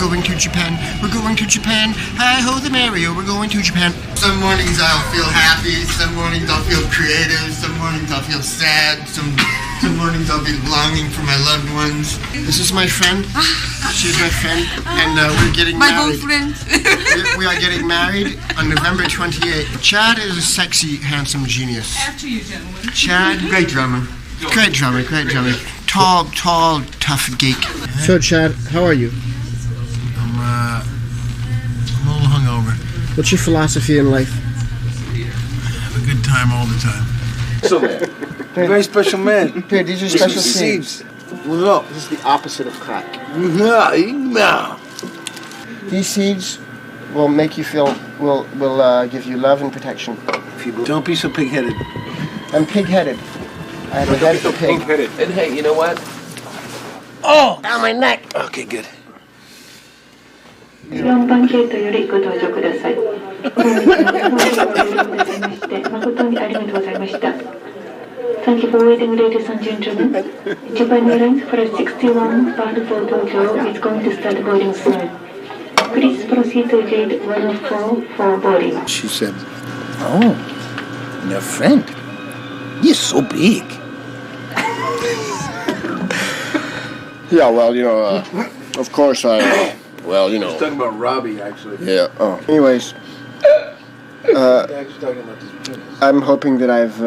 going to Japan. We're going to Japan. Hi-ho the Mario, we're going to Japan. Some mornings I'll feel happy, some mornings I'll feel creative, some mornings I'll feel sad, some mornings I'll be longing for my loved ones. This is my friend. She's my friend, and we're getting married. My boyfriend. We are getting married on November 28th. Chad is a sexy, handsome genius. After you, gentlemen. Chad, great drummer. Great drummer. Tall, tough geek. So, Chad, how are you? I'm a little hungover. What's your philosophy in life? Have a good time all the time. So, very special man. Here, these are special seeds. What's up? This is the opposite of crack. No. These seeds will make you feel, will give you love and protection. Don't be so pig-headed. I'm pig-headed. I have a head for pig. And hey, you know what? Oh! Down my neck! Okay, good. 4番ゲートよりご搭乗ください。誠にありがとうございました。Thank you for waiting, ladies and gentlemen. Japan Airlines Flight 61 bound for Tokyo is going to start boarding soon. Please proceed to gate 104 for boarding. She said, "Oh, your friend, you're so big." Yeah, well, of course I, He's talking about Robbie, actually. Yeah, oh. Anyways, Actually talking about this penis. I'm hoping that I've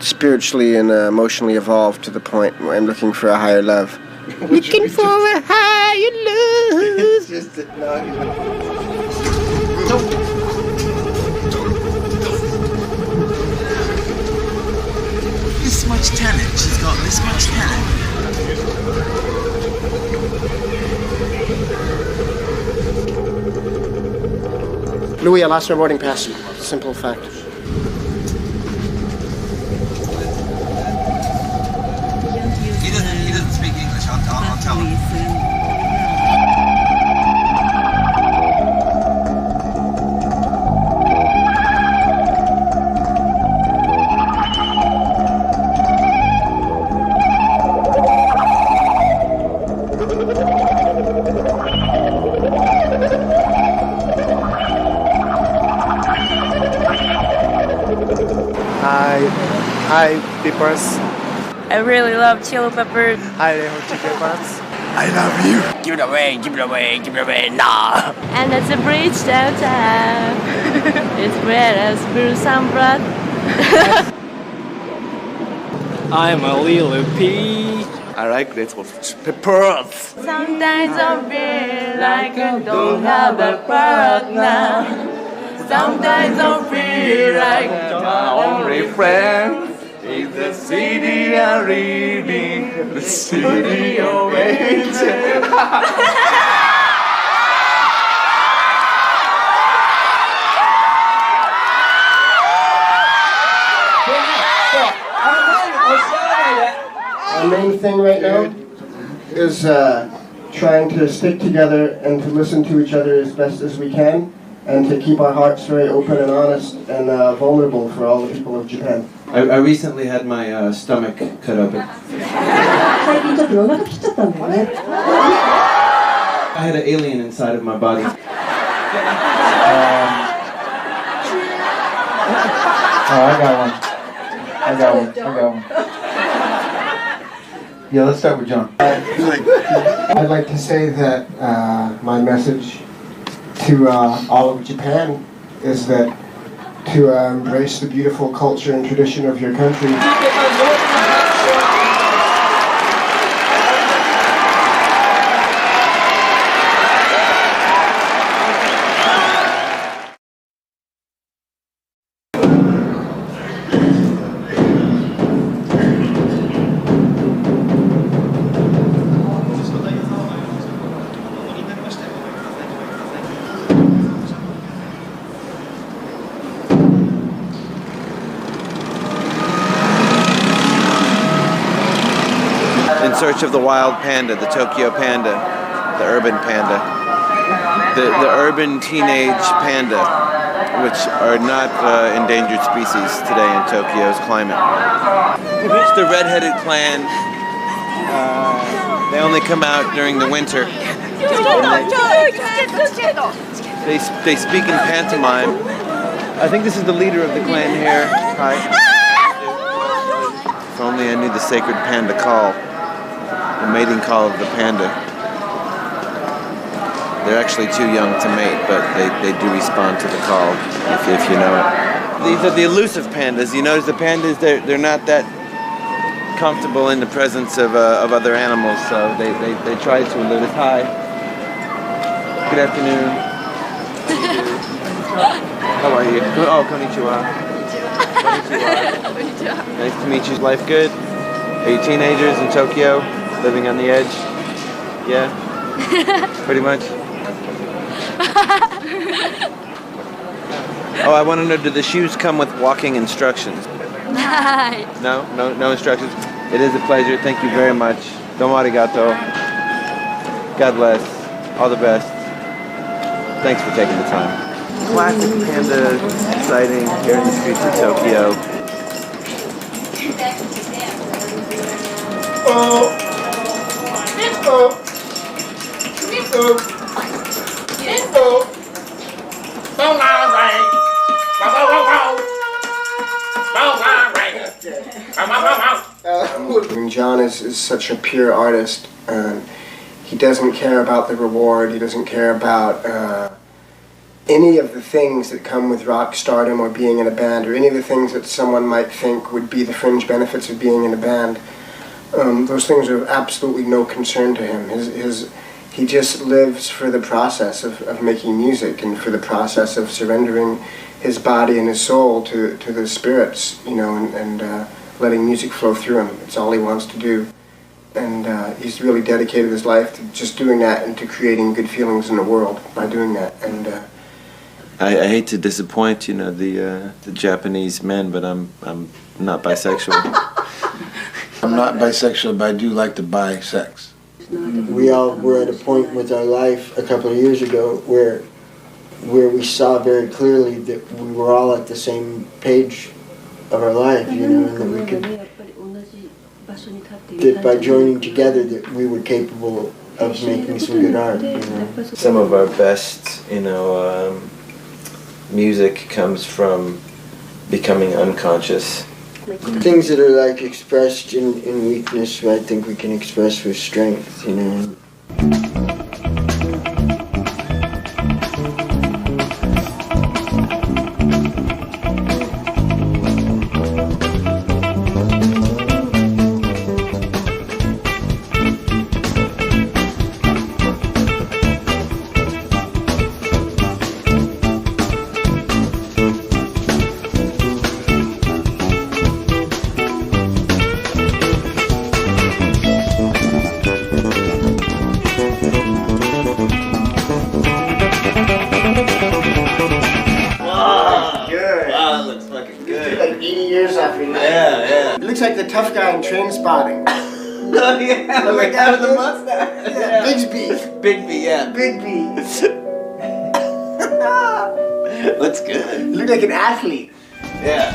spiritually and emotionally evolved to the point where I'm looking for a higher love. Looking for a higher love. It's just that, This much talent. She's got this much talent. Louis, I lost my boarding pass. Simple fact. He doesn't speak English. I'll tell him. Hi, peppers. I really love chili peppers. Hi, chicken peppers. I love you. Give it away, nah. And it's a bridge downtown. It's where I spill some blood. I'm a little pea. I like little peppers. Sometimes I feel like I don't have a partner. Sometimes I feel like My only friend is the city I'm reading, the city of waiting. Our main thing right now is trying to stick together and to listen to each other as best as we can, and to keep our hearts very open and honest and vulnerable for all the people of Japan. I recently had my stomach cut open. I had an alien inside of my body. I got one. Yeah, let's start with John. I'd like to say that my message to all of Japan is that to embrace the beautiful culture and tradition of your country. In search of the wild panda, the Tokyo panda, the urban panda, the urban teenage panda, which are not endangered species today in Tokyo's climate. It's the redheaded clan. They only come out during the winter. They speak in pantomime. I think this is the leader of the clan here. Hi. If only I knew the sacred panda call, the mating call of the panda. They're actually too young to mate, but they do respond to the call, if you know it. These are the elusive pandas. You notice the pandas, they're not that comfortable in the presence of other animals, so they try to elude us. Hi. Good afternoon. How are you? Oh, konnichiwa. Konnichiwa. Nice to meet you. Is life good? Are you teenagers in Tokyo, living on the edge? Yeah? Pretty much? Oh, I want to know, do the shoes come with walking instructions? No instructions. It is a pleasure. Thank you very much. Domo arigato. God bless. All the best. Thanks for taking the time. Classic panda sighting here in the streets of Tokyo. John is such a pure artist. He doesn't care about the reward. He doesn't care about any of the things that come with rock stardom or being in a band, or any of the things that someone might think would be the fringe benefits of being in a band. Those things are absolutely no concern to him. He just lives for the process of making music, and for the process of surrendering his body and his soul to the spirits, you know, and letting music flow through him. It's all he wants to do. And he's really dedicated his life to just doing that and to creating good feelings in the world by doing that. And I hate to disappoint, you know, the Japanese men, but I'm not bisexual. I'm not bisexual, but I do like to buy sex. We all were at a point with our life a couple of years ago where we saw very clearly that we were all at the same page of our life, you know, and that we could, that by joining together that we were capable of making some good art, you know. Some of our best, you know, music comes from becoming unconscious. Things that are like expressed in weakness, I think we can express with strength, you know. Like the tough guy in Trainspotting. Oh yeah, like that with the mustache. Yeah. Bigsby. Bigby, yeah. Bigby. Looks good. You look like an athlete. Yeah.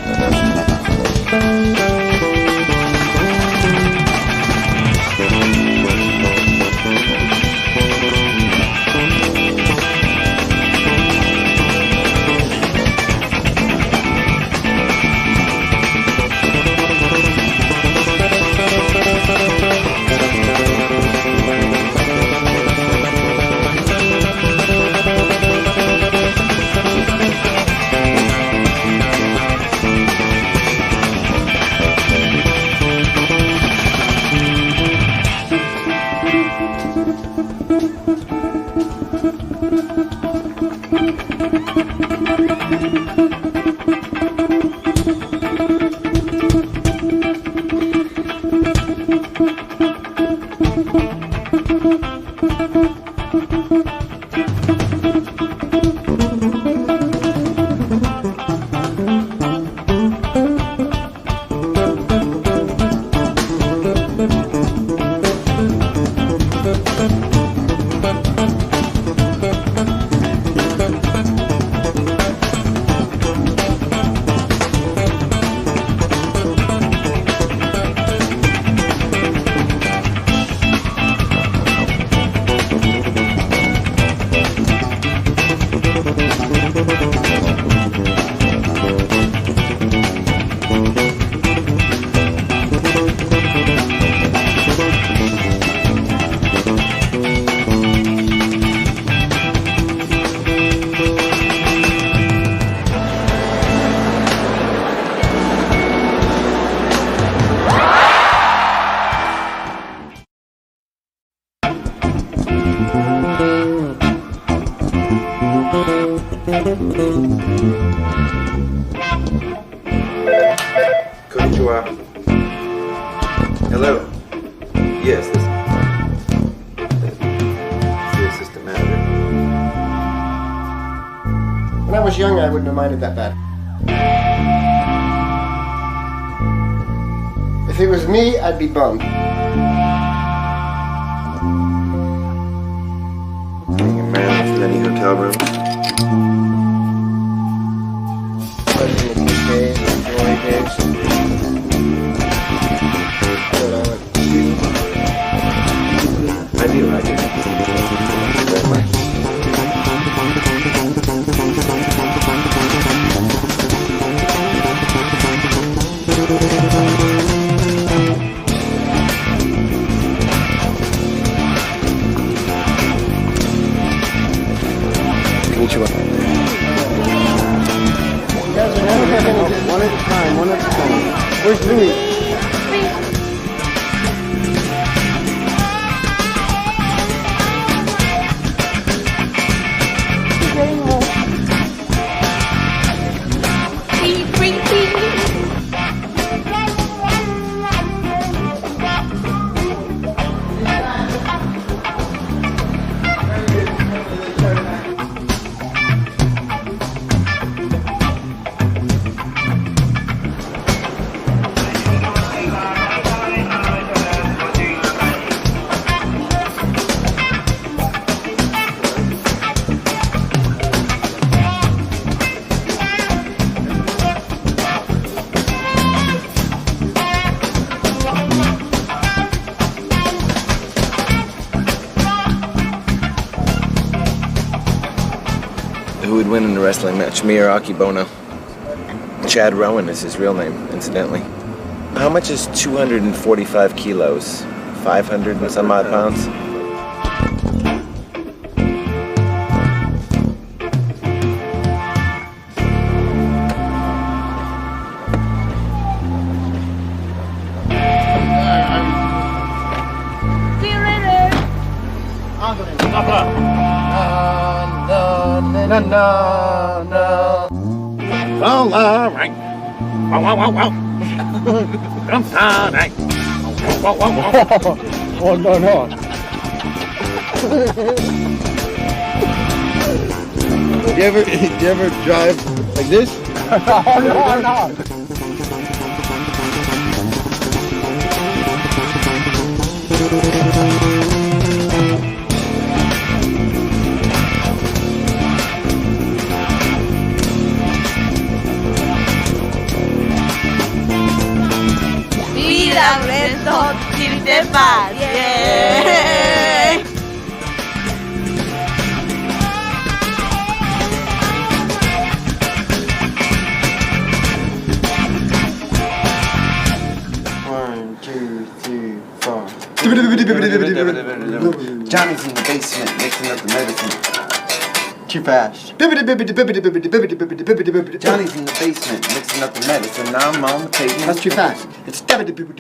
Konnichiwa. Hello. Yes, this is the assistant manager. When I was young, I wouldn't have minded that bad. If it was me, I'd be bummed. Being a man with many hotel rooms. I do like it very much. Konnichiwa. One at a time, one at a time. Where's Louis? Who would win in a wrestling match, me or Aki Bono? Chad Rowan is his real name, incidentally. How much is 245 kilos? 500 and some odd pounds? See you later. Oh, no. Do you ever drive like this? No. Mira, Reto, si te pagué. One, two, three, four. Johnny's in the basement mixing up the medicine. Too fast. Johnny's in the basement mixing up the medicine. Now I'm on the pavement. That's too fast. It's Johnny's in the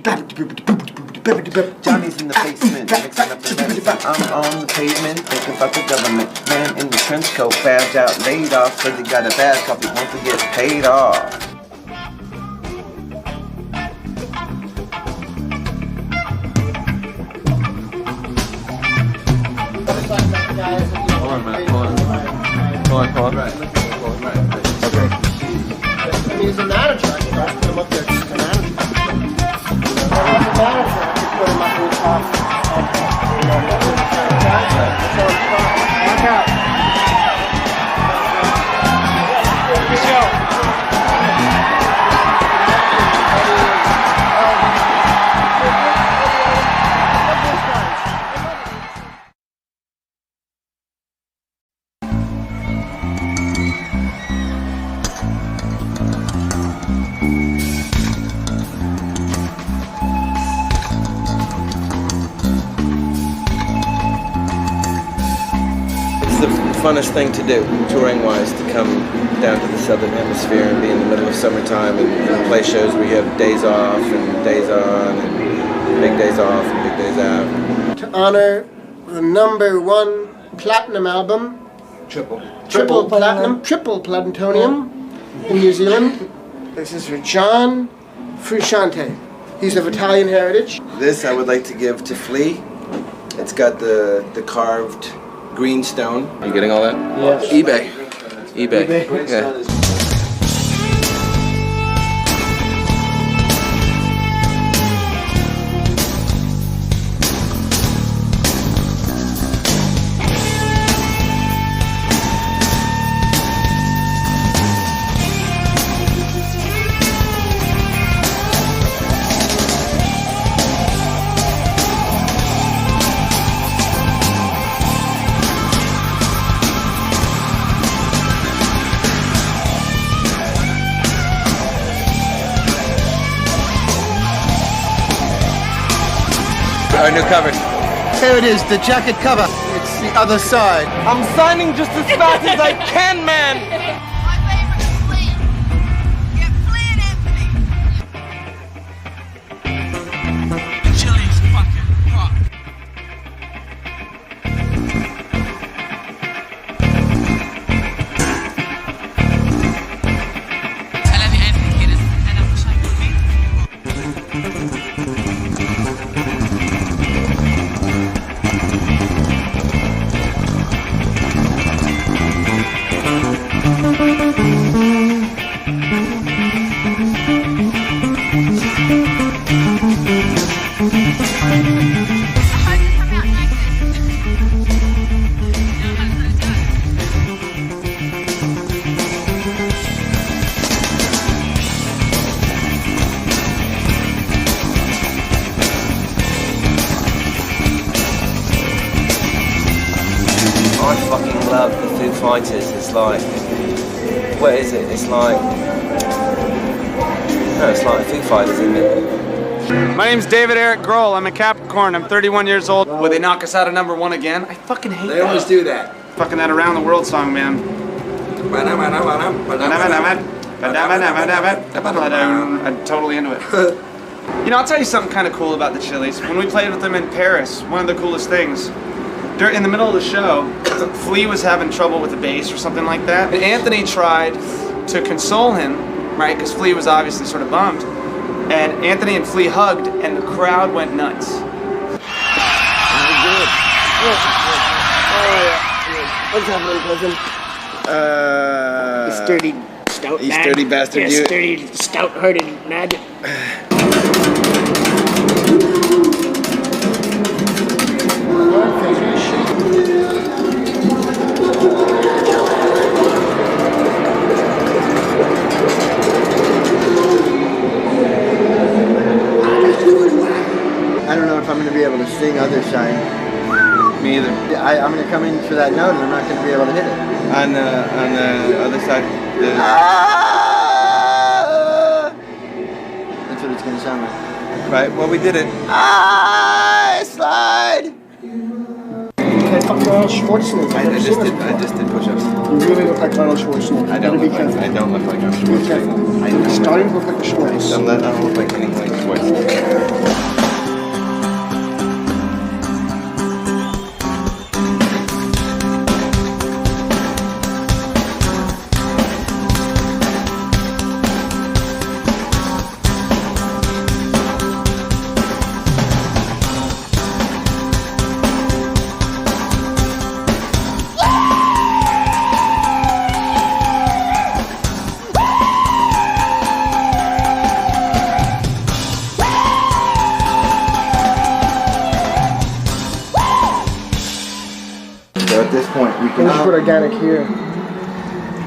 basement mixing up the medicine. I'm on the pavement thinking about the government. Man in the trench coat, badge out, laid off. Says he got a bad copy, wants to get paid off. Hold on. I mean, it's a matter truck. You have to put them up there. It's a matter truck. It's a matter truck. You put them up on top. Back out. It's the funnest thing to do, touring-wise, to come down to the southern hemisphere and be in the middle of summertime and play shows where you have days off and days on and big days off and big days out. To honor the #1 platinum album Triple platinum, triple plutonium in New Zealand. This is for John Frusciante. He's of Italian heritage. This I would like to give to Flea. It's got the carved green stone. Are you getting all that? Yes. eBay. Yeah. Our new cover. Here it is, the jacket cover. It's the other side. I'm signing just as fast as I can, man. Chili's fucking rock. أنا بأني كده أنا مش I fucking love the Foo Fighters. It's like, what is it? It's like, no, it's like Foo Fighters, isn't it? My name's David Eric Grohl. I'm a Capricorn. I'm 31 years old. Will they knock us out of #1 again? I fucking hate that. They always do that. Fucking that Around the World song, man. I'm totally into it. You know, I'll tell you something kind of cool about the Chili's. When we played with them in Paris, one of the coolest things, in the middle of the show, Flea was having trouble with the bass or something like that. And Anthony tried to console him, right? Because Flea was obviously sort of bummed. And Anthony and Flea hugged, and the crowd went nuts. What's up, little cousin? Sturdy, stout You lad. sturdy bastard, Yeah, you. sturdy, stout-hearted lad. I don't know if I'm going to be able to sing Other Side. Me either. I'm going to come in for that note and I'm not going to be able to hit it. On the other side. That's what it's going to sound like. Right, well, we did it. I slide. Like fucking Arnold Schwarzenegger. I just did push-ups. You really look like Arnold Schwarzenegger. I don't look like Arnold Schwarzenegger. You're starting to look like a Schwartz. I don't look like anything like Schwarzenegger. So at this point, we Let's can put organic here.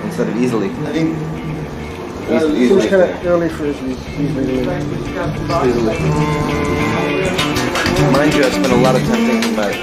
instead of easily. I think It was kind of early for easily. Mind you, I spent a lot of time thinking about it.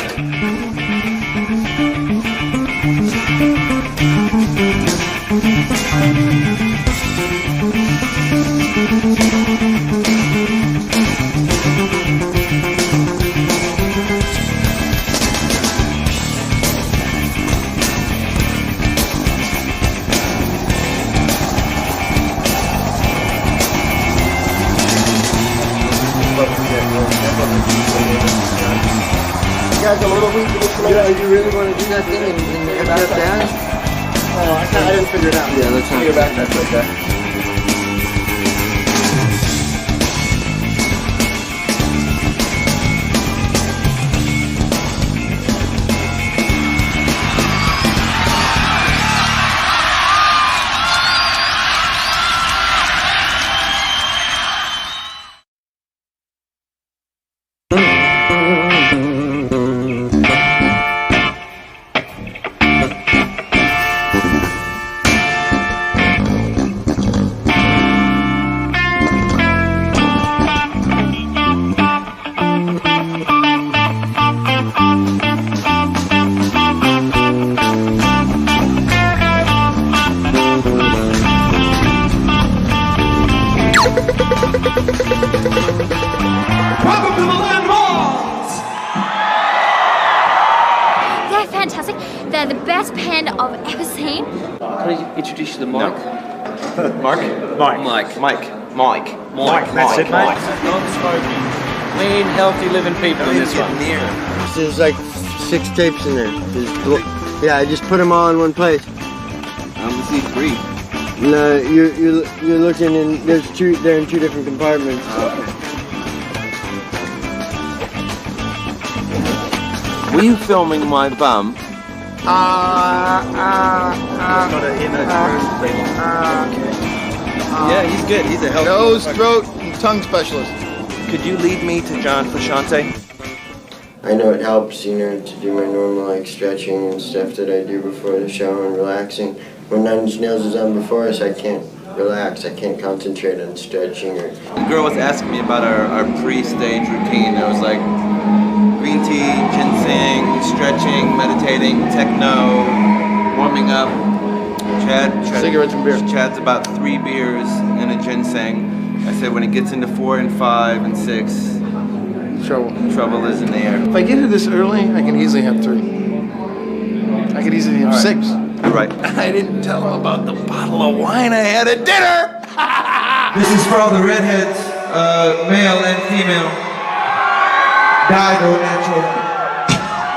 has a little wheat information. Yeah, you really want to do that thing and empty out that? Oh, I didn't figure it out. Yeah, let's not Your backpack's right there. They're fantastic. They're the best panda I've ever seen. Can I introduce you to Mike? Mark? Mike. That's it, mate. Non-smoking, clean, healthy living people in this one. There's like 6 tapes in there. Yeah, I just put them all in one place. I see 3. No, you're looking in. There's 2. They're in 2 different compartments. Were you filming my bum? Yeah, he's good. He's a healthy Nose, throat, and tongue specialist. Could you lead me to John Frusciante? I know it helps, you know, to do my normal like stretching and stuff that I do before the show and relaxing. When Nine Inch Nails is on before us, I can't relax. I can't concentrate on stretching or. The girl was asking me about our pre-stage routine. I was like, green tea, ginseng, stretching, meditating, techno, warming up. Chad, Cigarettes and beer. Chad's about 3 beers and a ginseng. I said when it gets into 4 and 5 and 6, trouble is in the air. If I get here this early, I can easily have 3. I could easily have 6. You're right. I didn't tell him about the bottle of wine I had at dinner. This is for all the redheads, male and female. Dyed or natural.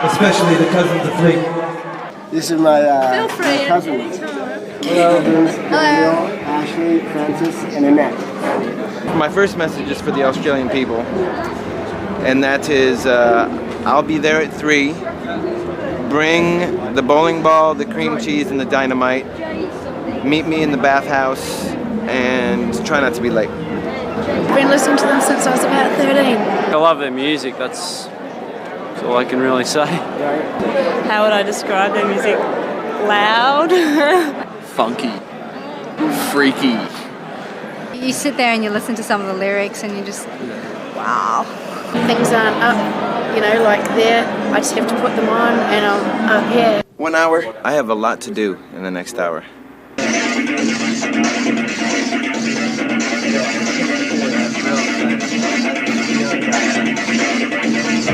Especially the cousins of Fleet. This is my, Feel free my cousin. anytime. Neil, Ashley, Francis, and Annette. My first message is for the Australian people, and that is I'll be there at 3. Bring the bowling ball, the cream cheese, and the dynamite. Meet me in the bathhouse, and try not to be late. I've been listening to them since I was about 13. I love their music. That's all I can really say. How would I describe their music? Loud. Funky. Freaky. You sit there and you listen to some of the lyrics and you just, wow. Things aren't up, you know, like there. I just have to put them on and I'm up here. 1 hour. I have a lot to do in the next hour.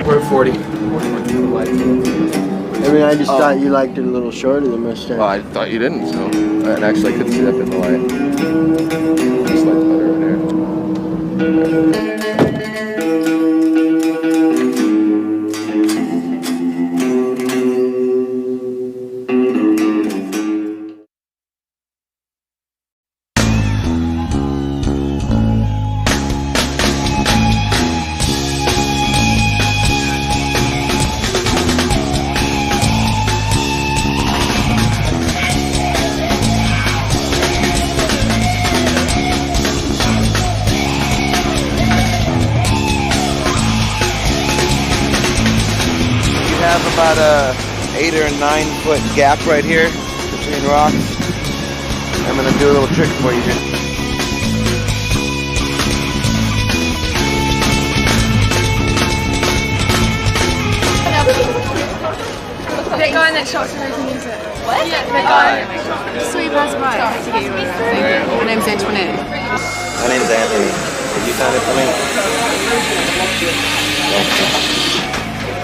We're 40. I mean, I just thought you liked it a little shorter than mustache. Well, I thought you didn't, so. And actually, I couldn't see that in the light. Just like better in here. About a 8 or 9 foot gap right here between rocks. I'm gonna do a little trick for you here. That guy in that shot so can use it. What? Yeah, that guy. Just saw you pass by. I had to get you on that. My name's Antoinette. My name's Anthony. Did you sign it for me?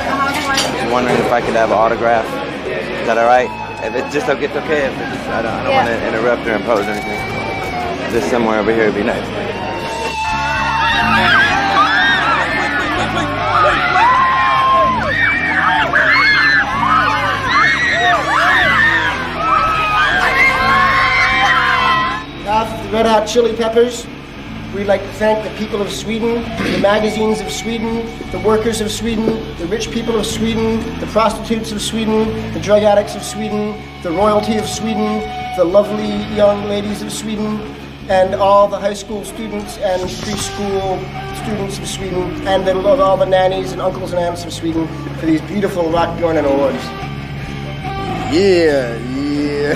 I was wondering if I could have an autograph. Is that all right? If it's just okay, it's okay. If it's, I don't want to interrupt or impose anything. Just somewhere over here would be nice. Hot Chili Peppers. We'd like to thank the people of Sweden, the magazines of Sweden, the workers of Sweden, the rich people of Sweden, the prostitutes of Sweden, the drug addicts of Sweden, the royalty of Sweden, the lovely young ladies of Sweden, and all the high school students and preschool students of Sweden, and all the nannies and uncles and aunts of Sweden for these beautiful Rockbjörnen Awards. Yeah.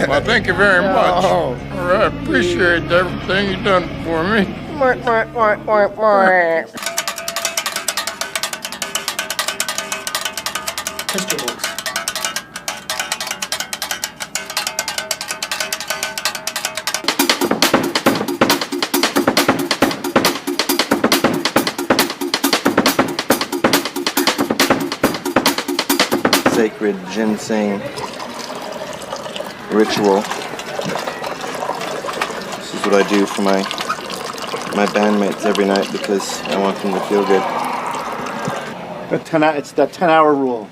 Well, thank you very much. Oh. I appreciate everything you've done for me. Pistol books. Sacred ginseng ritual. This is what I do for my bandmates every night because I want them to feel good. It's the 10-hour rule.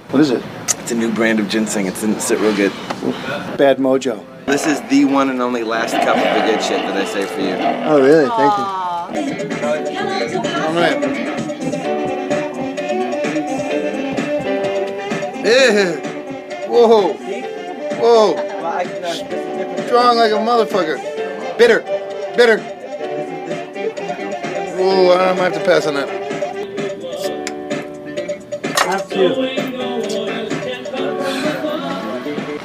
What is it? It's a new brand of ginseng. It didn't sit real good. Bad mojo. This is the one and only last cup of the good shit that I say for you. Oh, really? Thank you. All right. Yeah. Whoa. Whoa. Strong like a motherfucker. Bitter. Whoa, I might have to pass on that. Have to. Are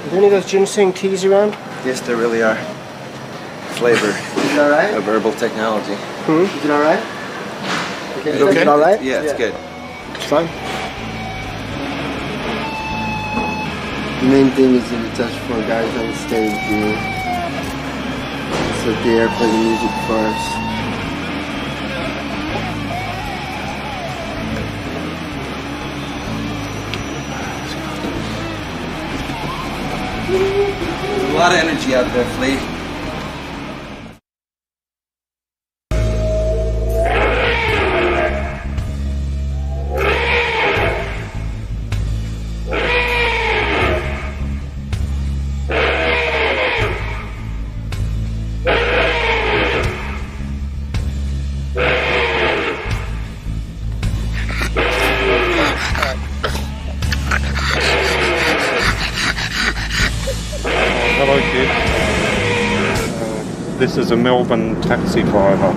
there any of those ginseng teas around? Yes, there really are. Flavor Is it all right? of herbal technology. Is it all right? Is it okay? Is it all right? Yeah, it's good. It's fine. The main thing is that it's us four guys on stage, you know. So the air play the music for us. There's a lot of energy out there, Flea. Hello, kid. This is a Melbourne taxi driver.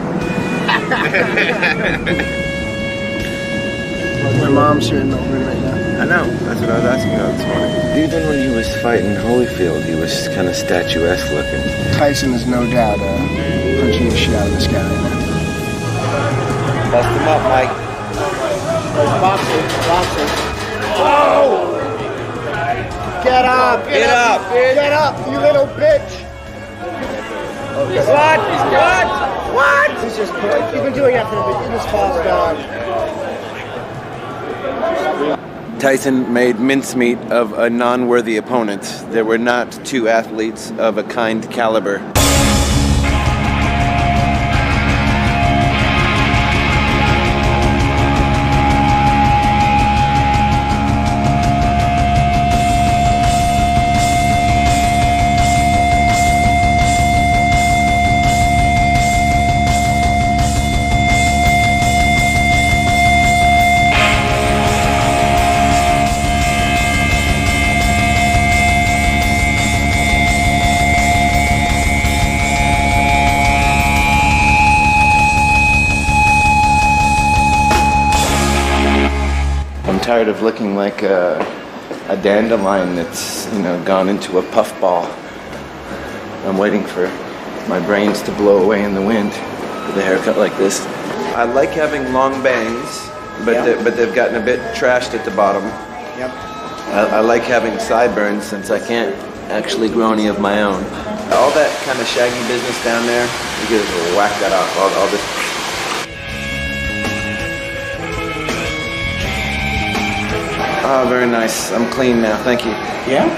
My mom's here in Melbourne right now. I know. That's what I was asking about this morning. Even when he was fighting Holyfield, he was kind of statuesque looking. Tyson is no doubt punching the shit out of this guy. Bust him up, Mike. Boxing. Whoa! Get up! Get up! Get up, you little bitch! What? He's just you've been doing that for a bit. You just fall down. Tyson made mincemeat of a non-worthy opponent. There were not two athletes of a kind caliber. I'm tired of looking like a dandelion that's, gone into a puffball. I'm waiting for my brains to blow away in the wind with a haircut like this. I like having long bangs, but they've gotten a bit trashed at the bottom. Yep. I like having sideburns since I can't actually grow any of my own. All that kind of shaggy business down there, you just whack that off. I'll just... Oh, very nice. I'm clean now. Thank you. Yeah?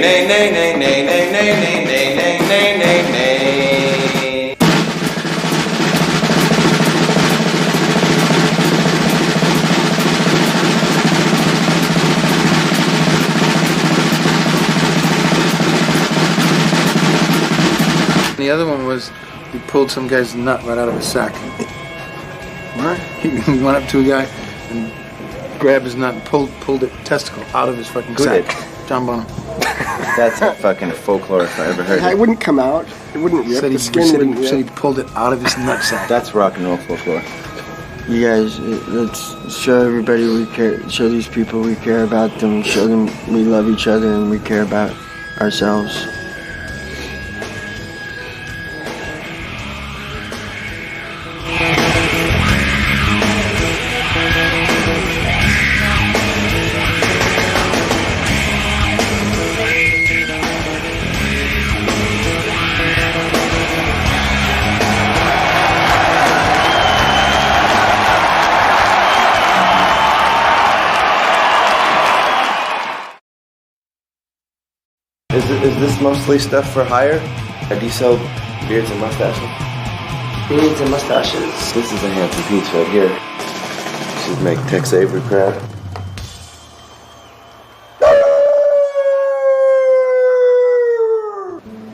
nay, nay, nay, nay, nay, nay, nay, nay, nay, nay, nay, nay. The other one was he pulled some guy's nut right out of his sack. What? He went up to a guy and grabbed his nut and pulled the testicle out of his fucking sack. John Bonham. That's a fucking folklore if I ever heard It it. wouldn't come out. It wouldn't rip. The skin wouldn't rip. Said he pulled it out of his nutsack. That's rock and roll folklore. You guys, let's show everybody we care, show these people we care about them, show them we love each other and we care about ourselves. Is this mostly stuff for hire? Or do you sell beards and mustaches? Beards and mustaches. This is a handsome piece right here. Should make Tex Avery proud.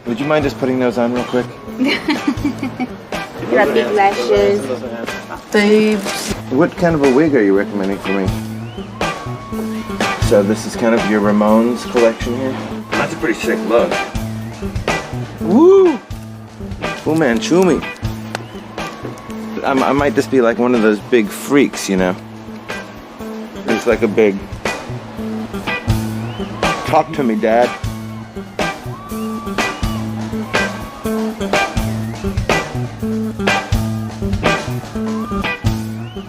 Would you mind just putting those on real quick? You got big lashes, boobs. What kind of a wig are you recommending for me? So this is kind of your Ramones collection here? That's a pretty sick look. Woo! Fu Manchu me. I might just be like one of those big freaks, you know? It's like a big... Talk to me, Dad.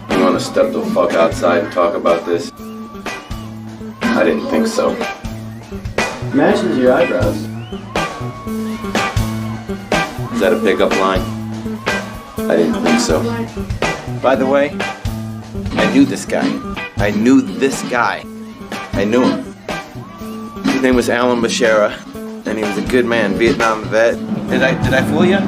You want to step the fuck outside and talk about this? I didn't think so. Matches your eyebrows. Is that a pickup line? I didn't think so. By the way, I knew this guy. I knew this guy. I knew him. His name was Alan Bashara, and he was a good man, Vietnam vet. Did I fool you?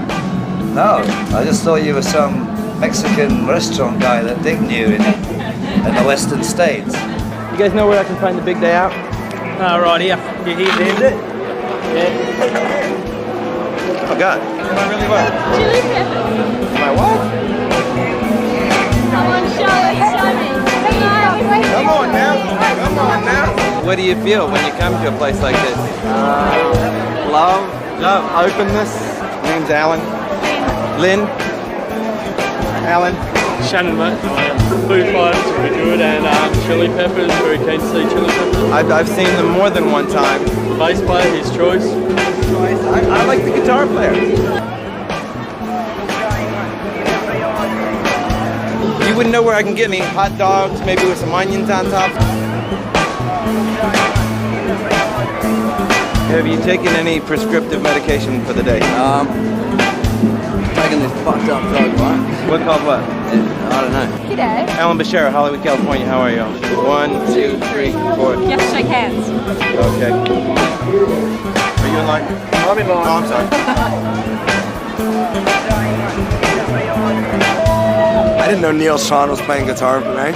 No, I just thought you were some Mexican restaurant guy that Dick knew in the Western States. You guys know where I can find the big day out? Right here. You hear it? Yeah. Oh God. Am I really what? Chili peppers. Am I what? Come on, show me. Come on now. Come on now. What do you feel when you come to a place like this? Love, openness. Name's Alan. Lynn. Alan. Shannon, mate. Food fighters are very good, and chili peppers, very keen to see chili peppers. I've seen them more than one time. The bass player, his choice. I like the guitar player. You wouldn't know where I can get any hot dogs, maybe with some onions on top. Have you taken any prescriptive medication for the day? Taking this fucked up drug, right? What called what? I don't know. G'day. Alan Bashara, Hollywood, California. How are you? 1, 2, 3, 4. Just shake hands. Okay. Are you in line? I'm in line. Oh, I'm sorry. I didn't know Neil Sean was playing guitar tonight.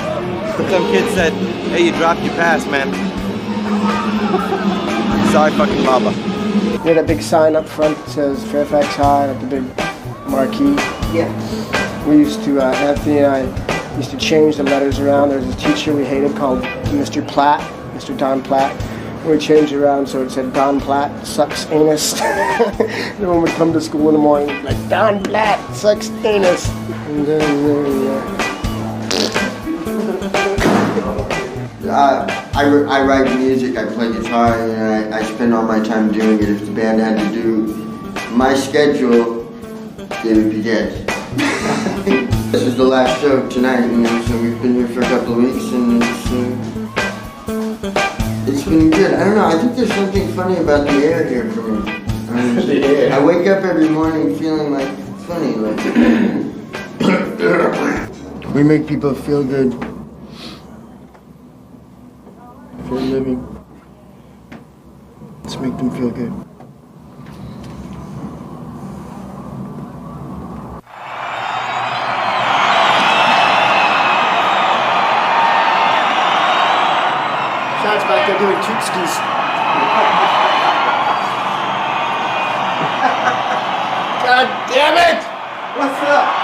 Some kid said, hey, you dropped your pass, man. Sorry, fucking Baba. You know that big sign up front that says Fairfax High, like the big marquee? Yeah. We used to, Anthony and I used to change the letters around. There was a teacher we hated called Mr. Platt, Mr. Don Platt. We changed it around so it said Don Platt sucks anus. Everyone would come to school in the morning like, Don Platt sucks anus. And then, I write music, I play guitar, and I spend all my time doing it. If the band had to do my schedule, it would be dead. This is the last show tonight, you know, so we've been here for a couple of weeks, and it's been good. I don't know, I think there's something funny about the air here for me. I wake up every morning feeling like funny, like we make people feel good for a living. Let's make make them feel good. Chad's back there doing tootskis. God damn it! What's up?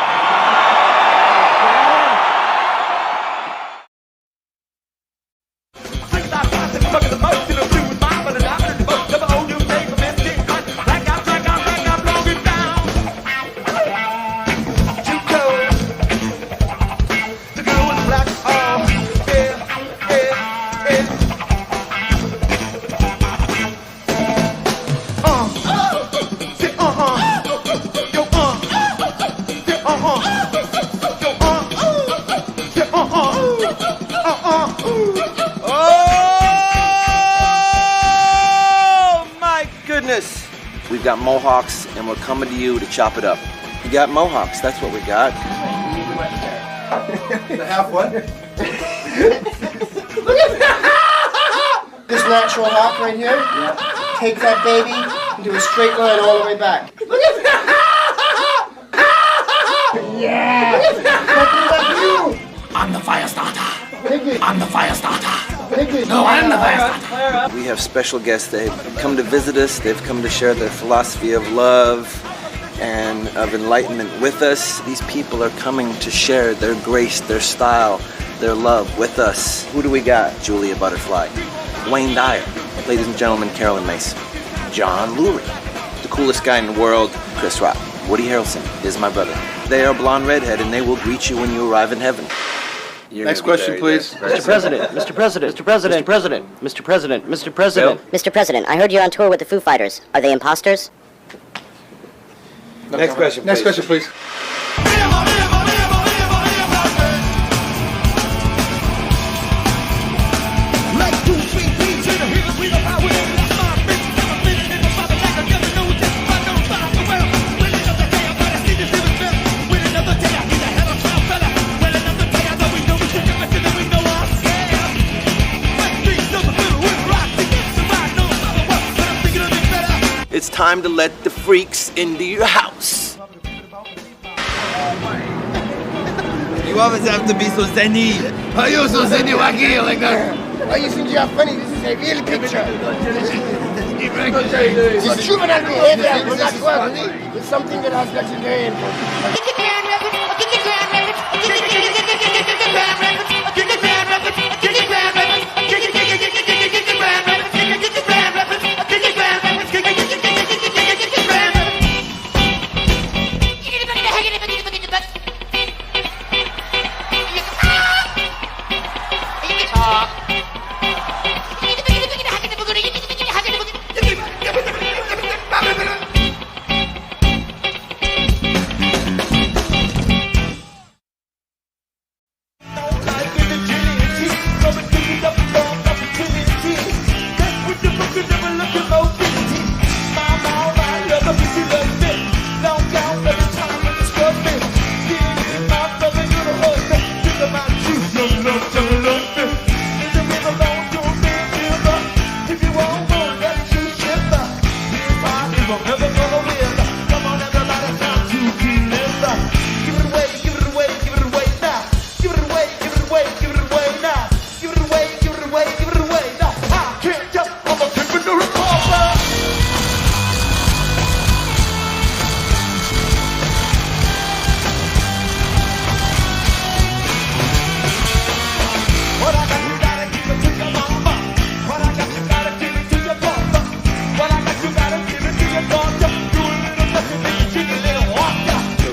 We've got mohawks, and we're coming to you to chop it up. You got mohawks, that's what we got. The half what? This natural hop right here. Yeah. Take that baby and do a straight line all the way back. Yeah! I'm the fire starter. Piggy. I'm the fire starter. Piggy. No, I'm the fire starter. We have special guests that have come to visit us. They've come to share their philosophy of love and of enlightenment with us. These people are coming to share their grace, their style, their love with us. Who do we got? Julia Butterfly, Wayne Dyer, ladies and gentlemen, Carolyn Mason, John Lurie, the coolest guy in the world, Chris Rock, Woody Harrelson is my brother. They are blonde redhead, and they will greet you when you arrive in heaven. Next question, please. Mr. President, Mr. President, Mr. President, Mr. President, Mr. President, Mr. President. Mr. President, I heard you're on tour with the Foo Fighters. Are they imposters? Next question, please. Next question, please. It's time to let the freaks into your house. You always have to be so zany. Are you so zany wacky like that? Why you think you are funny? This is a real picture. This juvenile behavior will not work. It's something that has legendary importance.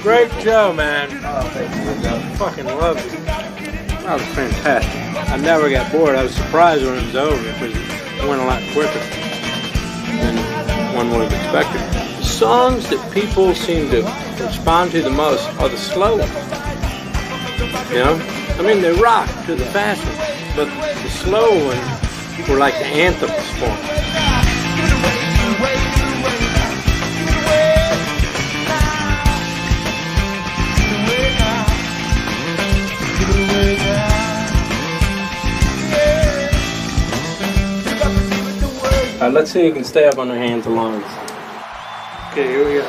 Great show, man. I fucking loved it. That was fantastic. I never got bored. I was surprised when it was over because it went a lot quicker than one would have expected. The songs that people seem to respond to the most are the slow ones. You know? I mean, they rock to the fast ones, but the slow ones were like the anthems for them. I Alright, let's see who can stay up on their hands the longest. Okay, here we go.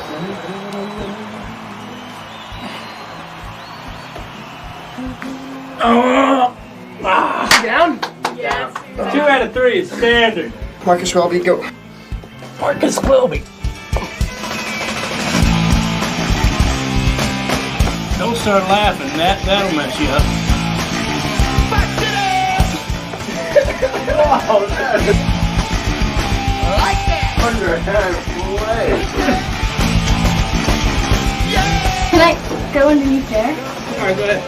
Oh! Ah. Down? Yes. 2 out of 3 is standard. Marcus Welby, go. Marcus Welby. Don't start laughing, that'll mess you up. Like that. Can I go underneath there? Alright, go ahead.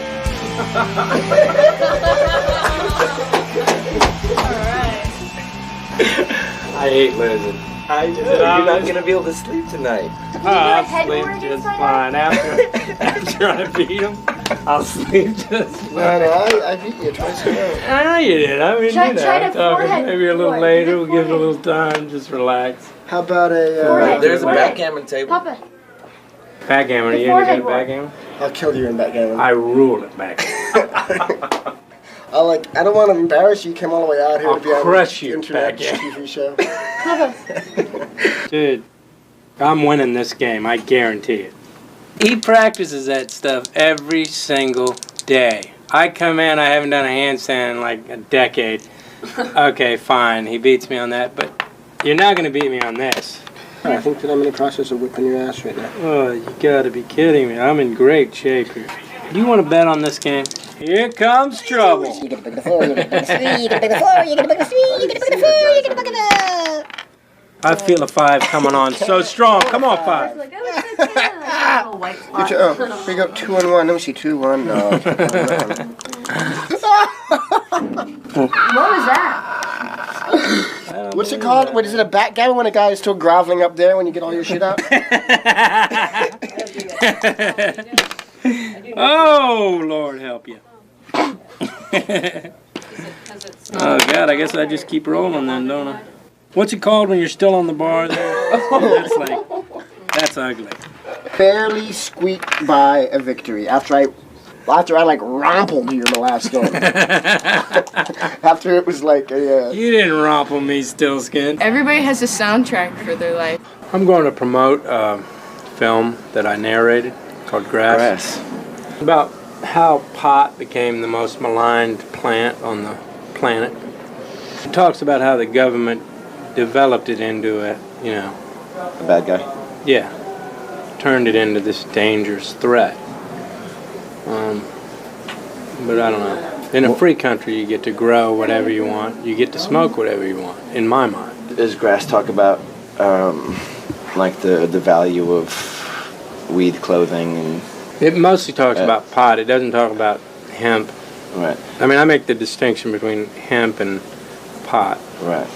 I hate lizards. You're not going to be able to sleep tonight. I'll sleep just fine. After I beat him, I'll sleep just fine. I beat you twice in a row. I know you did. I mean, Try you know, to I'm talking forehead maybe a little before. later. We'll give it a little time. Just relax. How about a... There's a backgammon table. Papa. Backgammon. Are you Forehead any good at one. backgammon? I'll kill you in backgammon. I rule at backgammon. I don't want to embarrass you. You came all the way out here I'll to be on crush the you, internet backgammon. TV show. Papa. Dude, I'm winning this game. I guarantee it. He practices that stuff every single day. I come in, I haven't done a handstand in like a decade. Okay, fine. He beats me on that, but you're not going to beat me on this. I think that I'm in the process of whipping your ass right now. Oh, you gotta be kidding me. I'm in great shape here. Do you want to bet on this game? Here comes trouble. You get to pick the floor, you get to pick the three, you get to pick the floor, you get to pick the three, you get to pick the four, you get to pick the... I feel a 5 coming on so strong. Come on, 5. Oh, we got 2 and 1. Let me see, 2, 1. No. What was that? What's it called? What is it, a backgammon when a guy is still groveling up there when you get all your shit out? Oh, Lord help you. Oh, God, I guess I just keep rolling then, don't I? What's it called when you're still on the bar there? That's ugly. Barely squeaked by a victory after I like rompled you in the last game. After it was like a... You didn't romple me, Stillskin. Everybody has a soundtrack for their life. I'm going to promote a film that I narrated called Grass. About how pot became the most maligned plant on the planet. It talks about how the government developed it into a bad guy. Yeah. Turned it into this dangerous threat. But I don't know. In a free country, you get to grow whatever you want. You get to smoke whatever you want, in my mind. Does Grass talk about like the value of weed clothing and... It mostly talks about pot. It doesn't talk about hemp. Right. I mean, I make the distinction between hemp and pot. Right.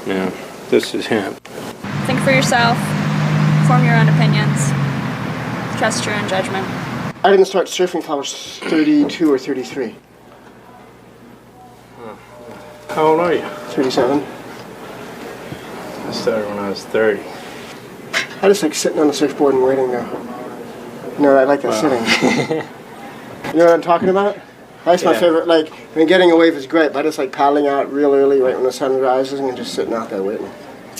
You know, this is hemp. Think for yourself. Form your own opinions. Trust your own judgment. I didn't start surfing until I was 32 or 33. How old are you? 37. I started when I was 30. I just like sitting on the surfboard and waiting though. You know, I like that sitting. You know what I'm talking about? That's my favorite. Like, I mean, getting a wave is great, but I just like paddling out real early right when the sun rises and just sitting out there waiting.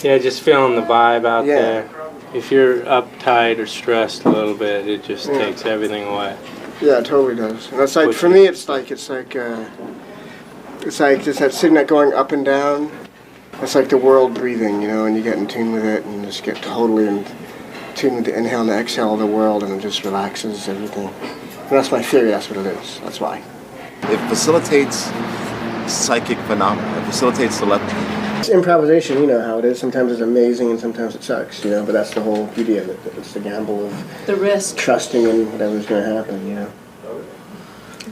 Yeah, just feeling the vibe out there. If you're uptight or stressed a little bit, it just takes everything away. Yeah, it totally does. And it's like, for me, it's like just that sitting there going up and down. It's like the world breathing, you know, and you get in tune with it and you just get totally in tune with the inhale and the exhale of the world and it just relaxes everything. And that's my theory, that's what it is. That's why. It facilitates psychic phenomena. It facilitates telepathy. It's improvisation, you know how it is. Sometimes it's amazing and sometimes it sucks, you know, but that's the whole beauty of it. It's the gamble of the risk, trusting in whatever's going to happen, you know.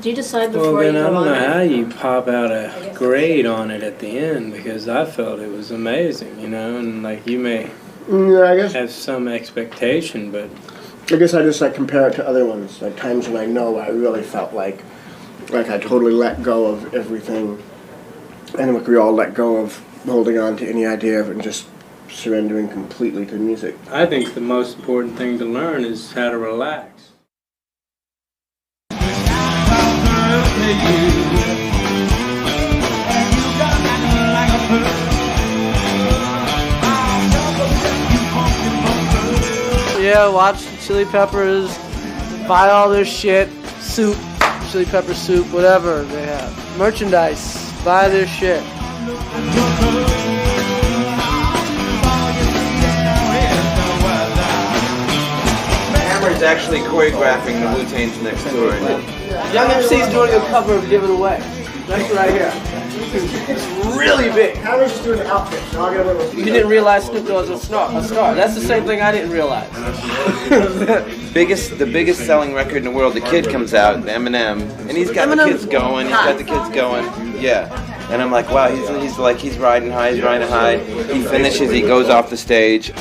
Do you decide before Well, then you I go don't on? know how you pop out a grade on it at the end because I felt it was amazing, you know, and like you may I guess have some expectation, but I guess I just like compare it to other ones, like times when I know I really felt like I totally let go of everything, and like we all let go of holding on to any idea of it and just surrendering completely to music. I think the most important thing to learn is how to relax. Yeah, watch Chili Peppers, buy all their shit, soup, chili pepper soup, whatever they have. Merchandise, buy their shit. Hammer's actually choreographing the Wu-Tang's next tour. Young MC's doing a cover of Give It Away. That's right here. It's really big. Hammer's just doing an outfit, so I'll get away with it. You didn't realize Snoop Dogg was a star. That's the same thing I didn't realize. The biggest selling record in the world, The Kid comes out, Eminem, and he's got the kids going. Yeah. And I'm like, wow, he's riding high, He finishes, he goes off the stage.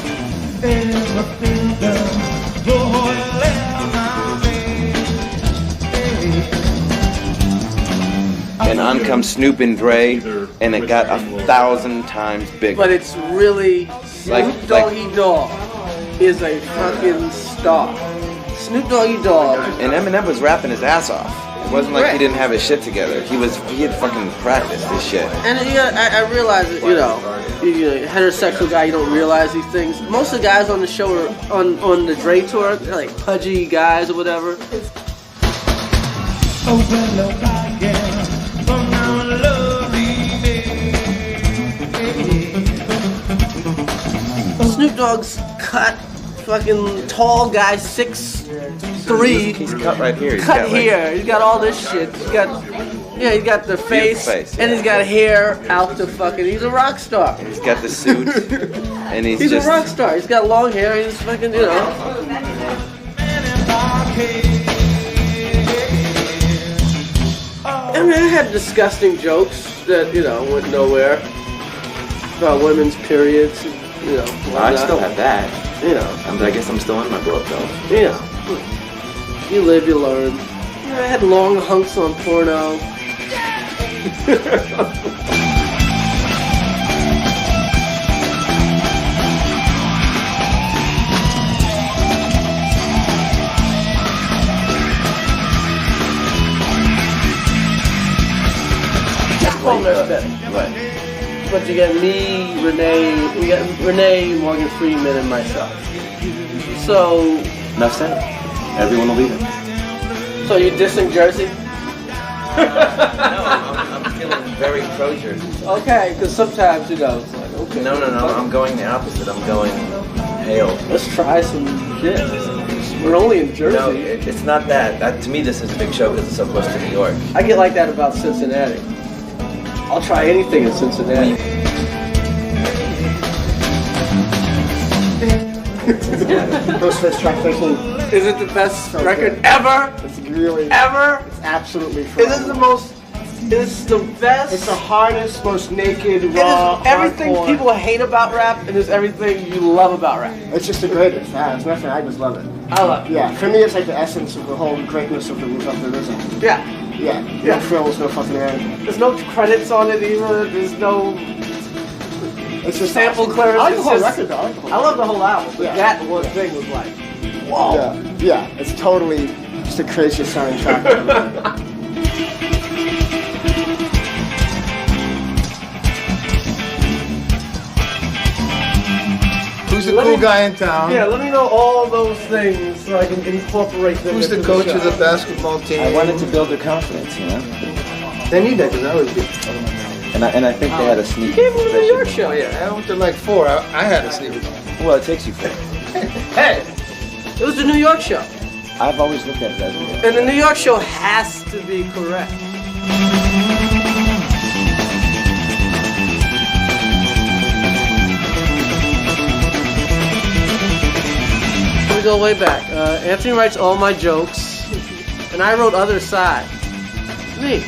And on comes Snoop and Dre, and it got 1,000 times bigger. But it's really Snoop Doggy Dogg is a fucking star. Snoop Doggy Dogg. And Eminem was rapping his ass off. It wasn't like he didn't have his shit together. He had fucking practiced his shit. And I realize that, you're a heterosexual guy, you don't realize these things. Most of the guys on the show are on the Dre tour, they're like pudgy guys or whatever. Snoop Dogg's cut, fucking tall guy, 6'3". He's cut right here. He's got all this shit. He's got the face, and he's got hair out the fucking. He's a rock star. He's got the suit, and he's a rock star. He's got long hair. He's fucking, I mean, I had disgusting jokes that went nowhere about women's periods. I still have that. I guess I'm still in my book though. You live, you learn. I had long hunks on porno. Right. But you get me, Renee, Morgan Freeman, and myself. So. Enough said. Everyone will be there. So you dissing Jersey? No, I'm feeling very pro Jersey. Okay, because sometimes it's like, okay. No, I'm going the opposite. I'm going hail. Let's try some shit. We're only in Jersey. No, it's not that. To me, this is a big show because it's so close to New York. I get like that about Cincinnati. I'll try anything in Cincinnati. Ghostface track 13. Is it the best record ever? It's really ever. It's absolutely fun. Is it the most? It's the best. It's the hardest, most naked, raw. It is everything hardcore. People hate about rap, and it's everything you love about rap. It's just the greatest. It's nothing. I just love it. I love it. Yeah, for me, it's like the essence of the whole greatness of the rhythm. Yeah. No frills, no fucking around. There's no credits on it either. There's no. It's just sample clearance. I like the whole record though. I love the whole album. But that one thing was like, whoa. Yeah. It's totally just the craziest sounding track. Who's the cool guy in town? Yeah, let me know all those things so I can incorporate them. Who's the coach of the basketball team? I wanted to build their confidence, They need that because I was good. And I think they had a sneaky Came to the New York show, I went to like 4. I had a sneaker. Well, it takes you 4. Hey, it was the New York show. I've always looked at it as a And the New York show has to be correct. We go way back. Anthony writes all my jokes, and I wrote Other Side. Me.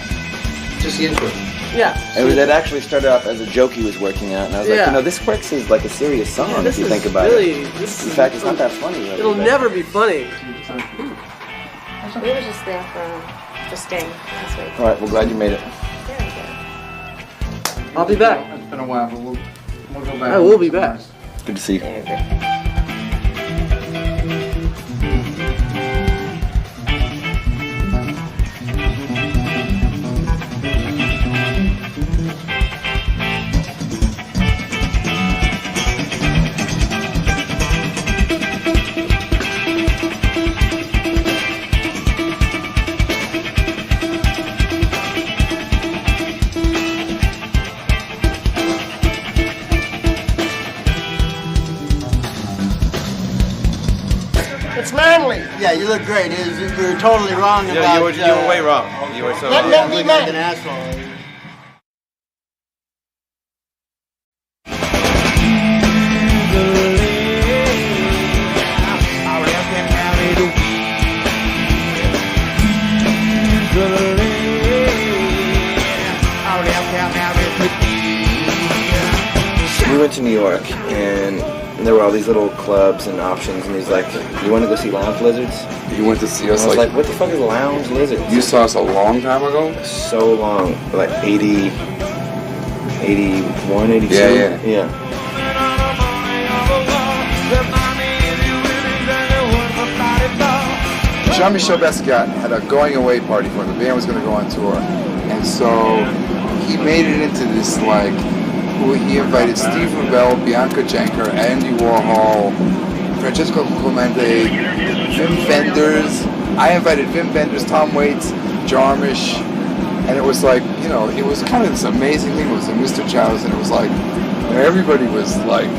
Just the intro. Yeah. It actually started off as a joke he was working at, and I was like, this works as like a serious song if you think about it. In fact, it's not that funny. Really, it'll never be funny. We were just there for Sting last week. All right, well, glad you made it. I'll be back. It's been a while, but we'll go back. I will be back. Good to see you. It's manly. Yeah, you look great. You were totally wrong about. Yeah, you were way wrong. You were so. Let men be like men. an asshole. We went to New York, and there were all these little clubs and options, and he's like, "You want to go see Lounge Lizards?" You went to see us? And I was like, "What the fuck is Lounge Lizards?" You saw us a long time ago? So long, like 80, 81, 82? Yeah. Jean-Michel Basquiat had a going away party for him. The band was going to go on tour. And so he made it into this, like, he invited Steve Rubell, Bianca Jenker, Andy Warhol, Francesco Clemente, Wim Wenders. I invited Wim Wenders, Tom Waits, Jarmusch. And it was like, you know, it was kind of this amazing thing. It was in Mr. Chow's, and it was like, everybody was like,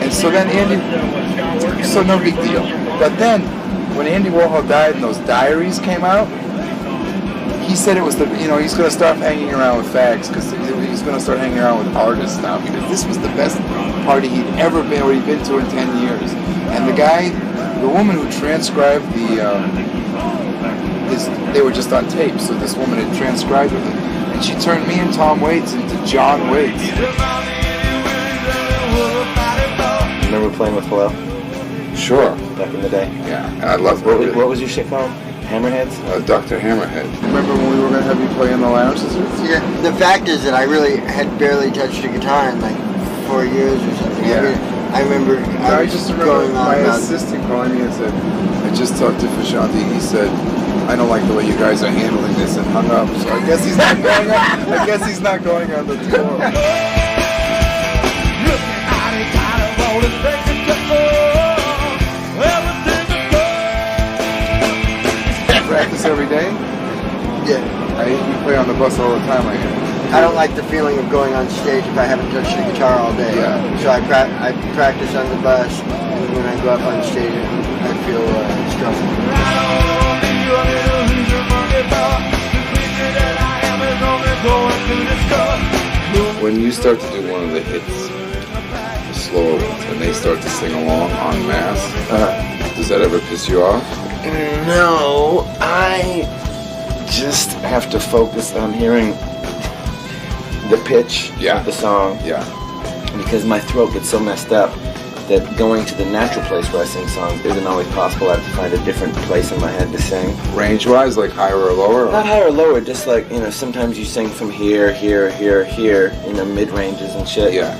and so then Andy, so no big deal. But then, when Andy Warhol died and those diaries came out, he said it was the, you know, he's going to start hanging around with fags because he's going to start hanging around with artists now because this was the best party he'd ever been or he'd been to in 10 years. And the guy, the woman who transcribed they were just on tape, so this woman had transcribed with him. And she turned me and Tom Waits into John Waits. Remember playing with Hello? Sure. Back in the day? Yeah, and I loved it. What was your shit called? Hammerheads? Dr. Hammerhead. Remember when we were going to have you play in the Lounge Lizards? Yeah, the fact is that I really had barely touched a guitar in like 4 years or something. Yeah. I remember I just remember my assistant calling me and said, I just talked to Fashanti. He said, I don't like the way you guys are handling this, and hung up. So I guess he's not going on. I guess he's not going on the tour. Practice every day? Yeah. You play on the bus all the time, I hear. I don't like the feeling of going on stage if I haven't touched the guitar all day. Yeah. So I practice on the bus, and when I go up on stage, I feel strong. When you start to do one of the hits, the slower ones, and they start to sing along en masse, does that ever piss you off? No, I just have to focus on hearing the pitch of the song. Yeah. Because my throat gets so messed up that going to the natural place where I sing songs isn't always possible. I have to find a different place in my head to sing. Range-wise, like higher or lower? Not higher or lower, just like, you know, sometimes you sing from here, here, here, here, you know, mid-ranges and shit. Yeah.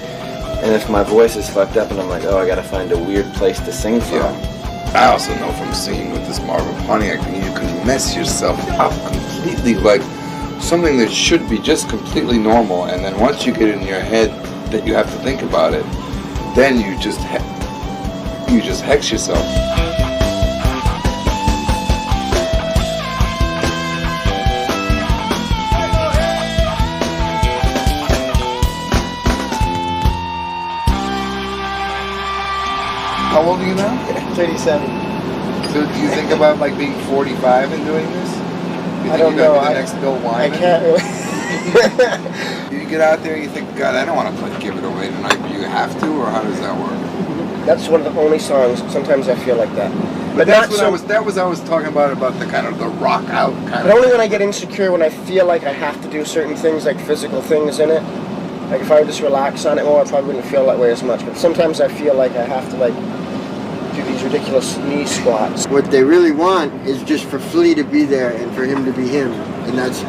And if my voice is fucked up and I'm like, oh, I gotta find a weird place to sing from. Yeah. I also know from singing with this Marvin Pontiac, you can mess yourself up completely, like something that should be just completely normal, and then once you get in your head that you have to think about it, then you just hex yourself. How old are you now? 37. So do you think about like being 45 and doing this? You I think don't you're know. gonna be the next Bill Wyman? I can't really. You get out there and you think, God, I don't want to Give It Away tonight, but you have to, or how does that work? That's one of the only songs. Sometimes I feel like that. But that's what I was talking about the kind of the rock out kind But only when I get insecure, when I feel like I have to do certain things, like physical things in it. Like if I would just relax on it more, I probably wouldn't feel that way as much. But sometimes I feel like I have to like do these ridiculous knee squats. What they really want is just for Flea to be there and for him to be him, and that's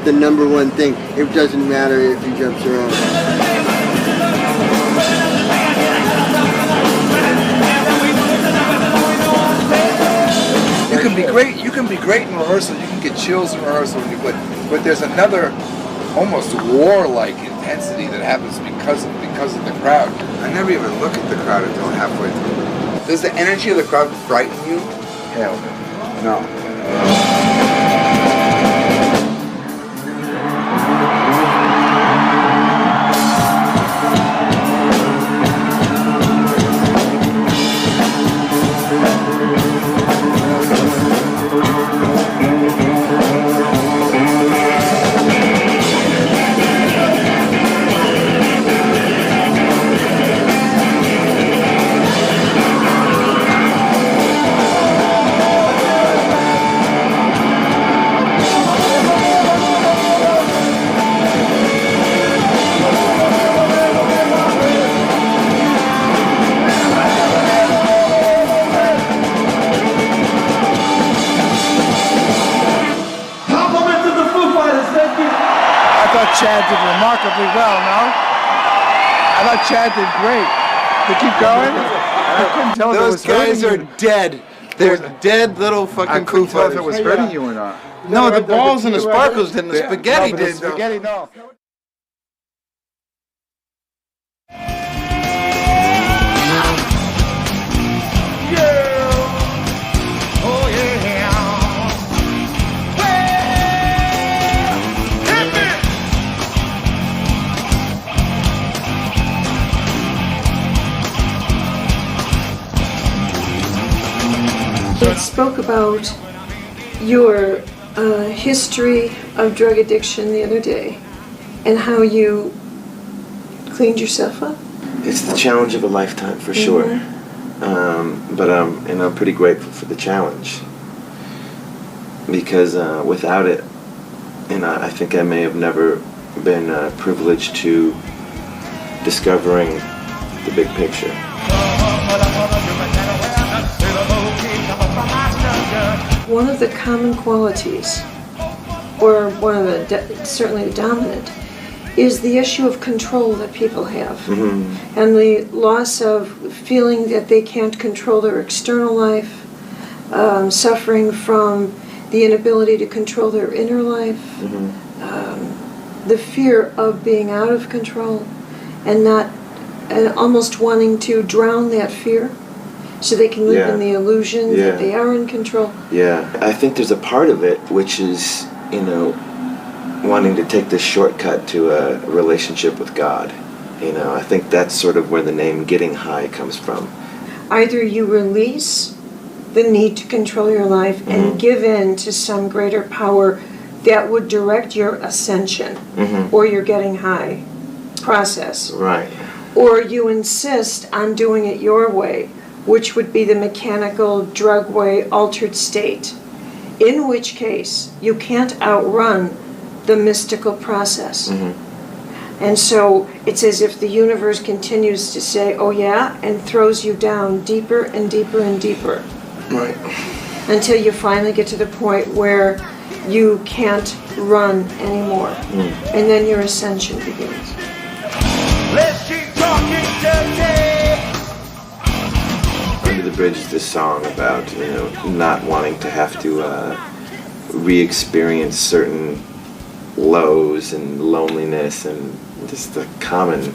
the number one thing. It doesn't matter if he jumps around. You can be great in rehearsal. You can get chills in rehearsal, but there's another almost warlike intensity that happens because of the crowd. I never even look at the crowd until halfway through. Does the energy of the crowd frighten you? Hell no. Chad did remarkably well, no? I thought Chad did great. To keep going? I couldn't tell if it was guys are hurting you. dead. They're dead little fucking I couldn't tell if it Foo was Fighters. hurting you or not. No, the balls and the sparkles didn't. The spaghetti No, but the did. though. spaghetti, no. It spoke about your history of drug addiction the other day and how you cleaned yourself up. It's the challenge of a lifetime for sure. But I'm pretty grateful for the challenge because without it, I think I may have never been privileged to discovering the big picture. One of the common qualities, or one of the, certainly the dominant, is the issue of control that people have. Mm-hmm. And the loss of feeling that they can't control their external life, suffering from the inability to control their inner life, the fear of being out of control, and almost wanting to drown that fear so they can live in the illusion that they are in control. Yeah, I think there's a part of it which is, wanting to take this shortcut to a relationship with God. I think that's sort of where the name Getting High comes from. Either you release the need to control your life and give in to some greater power that would direct your ascension or your getting high process. Right. Or you insist on doing it your way, which would be the mechanical, drug way, altered state, in which case you can't outrun the mystical process. And so it's as if the universe continues to say, oh yeah, and throws you down deeper and deeper and deeper. Right. Until you finally get to the point where you can't run anymore. And then your ascension begins. Let's keep talking dirty. Under the Bridge is this song about, not wanting to have to re-experience certain lows and loneliness and just the common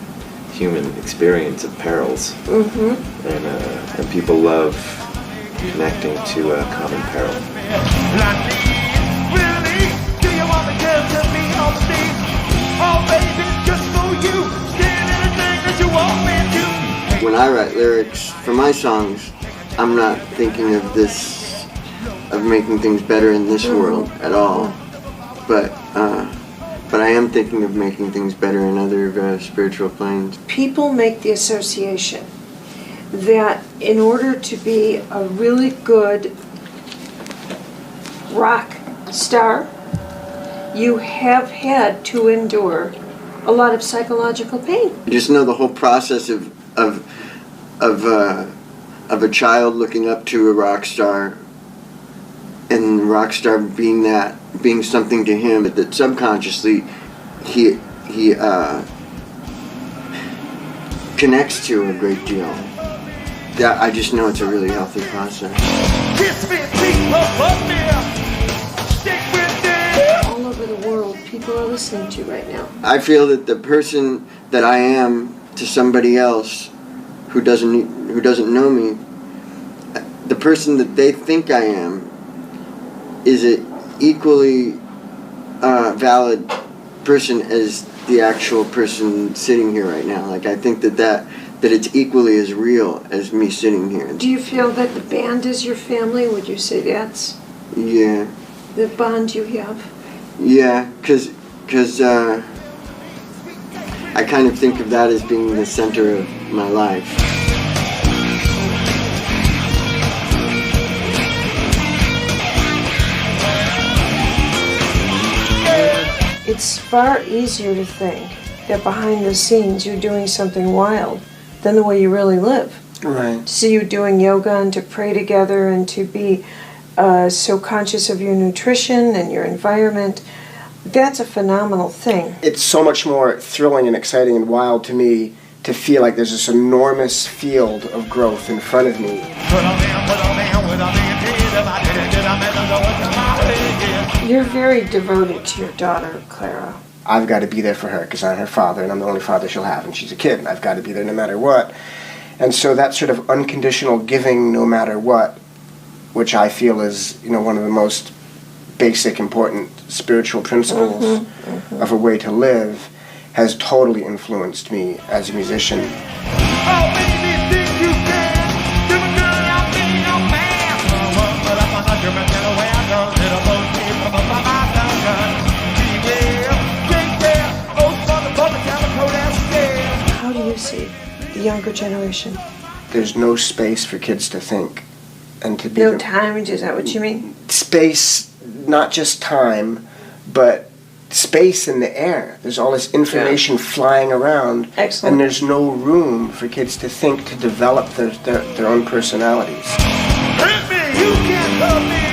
human experience of perils. And people love connecting to a common peril. Really? Do you want the girl to be on stage? Oh baby, just for you. Stand anything that you want me to. When I write lyrics for my songs, I'm not thinking of making things better in this world at all. But I am thinking of making things better in other spiritual planes. People make the association that in order to be a really good rock star, you have had to endure a lot of psychological pain. You just know the whole process of a child looking up to a rock star, and the rock star being something to him that subconsciously he connects to a great deal. Yeah, I just know it's a really healthy process. All over the world, people are listening to right now. I feel that the person that I am to somebody else who doesn't know me, the person that they think I am is an equally valid person as the actual person sitting here right now. Like, I think that it's equally as real as me sitting here. Do you feel that the band is your family? Would you say that's Yeah. the bond you have? Yeah, because I kind of think of that as being the center of my life. It's far easier to think that behind the scenes you're doing something wild than the way you really live. Right. To see you doing yoga and to pray together and to be so conscious of your nutrition and your environment, That's a phenomenal thing. It's so much more thrilling and exciting and wild to me to feel like there's this enormous field of growth in front of me. You're very devoted to your daughter, Clara. I've got to be there for her because I'm her father and I'm the only father she'll have, and she's a kid and I've got to be there no matter what. And so that sort of unconditional giving no matter what, which I feel is, one of the most basic, important spiritual principles of a way to live, has totally influenced me as a musician. How do you see the younger generation? There's no space for kids to think and to be... No time, is that what you mean? Space, not just time, but space in the air. There's all this information flying around. Excellent. And there's no room for kids to think, to develop their own personalities. Hurt me, you can't hurt me.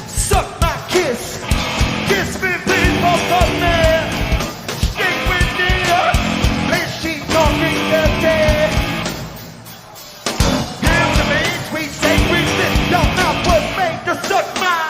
Suck my kiss. Kiss me, please, fuck me. Stick with me, please, she's talking dirty. Give to me, sweet, sacred, this your mouth was made to suck mine.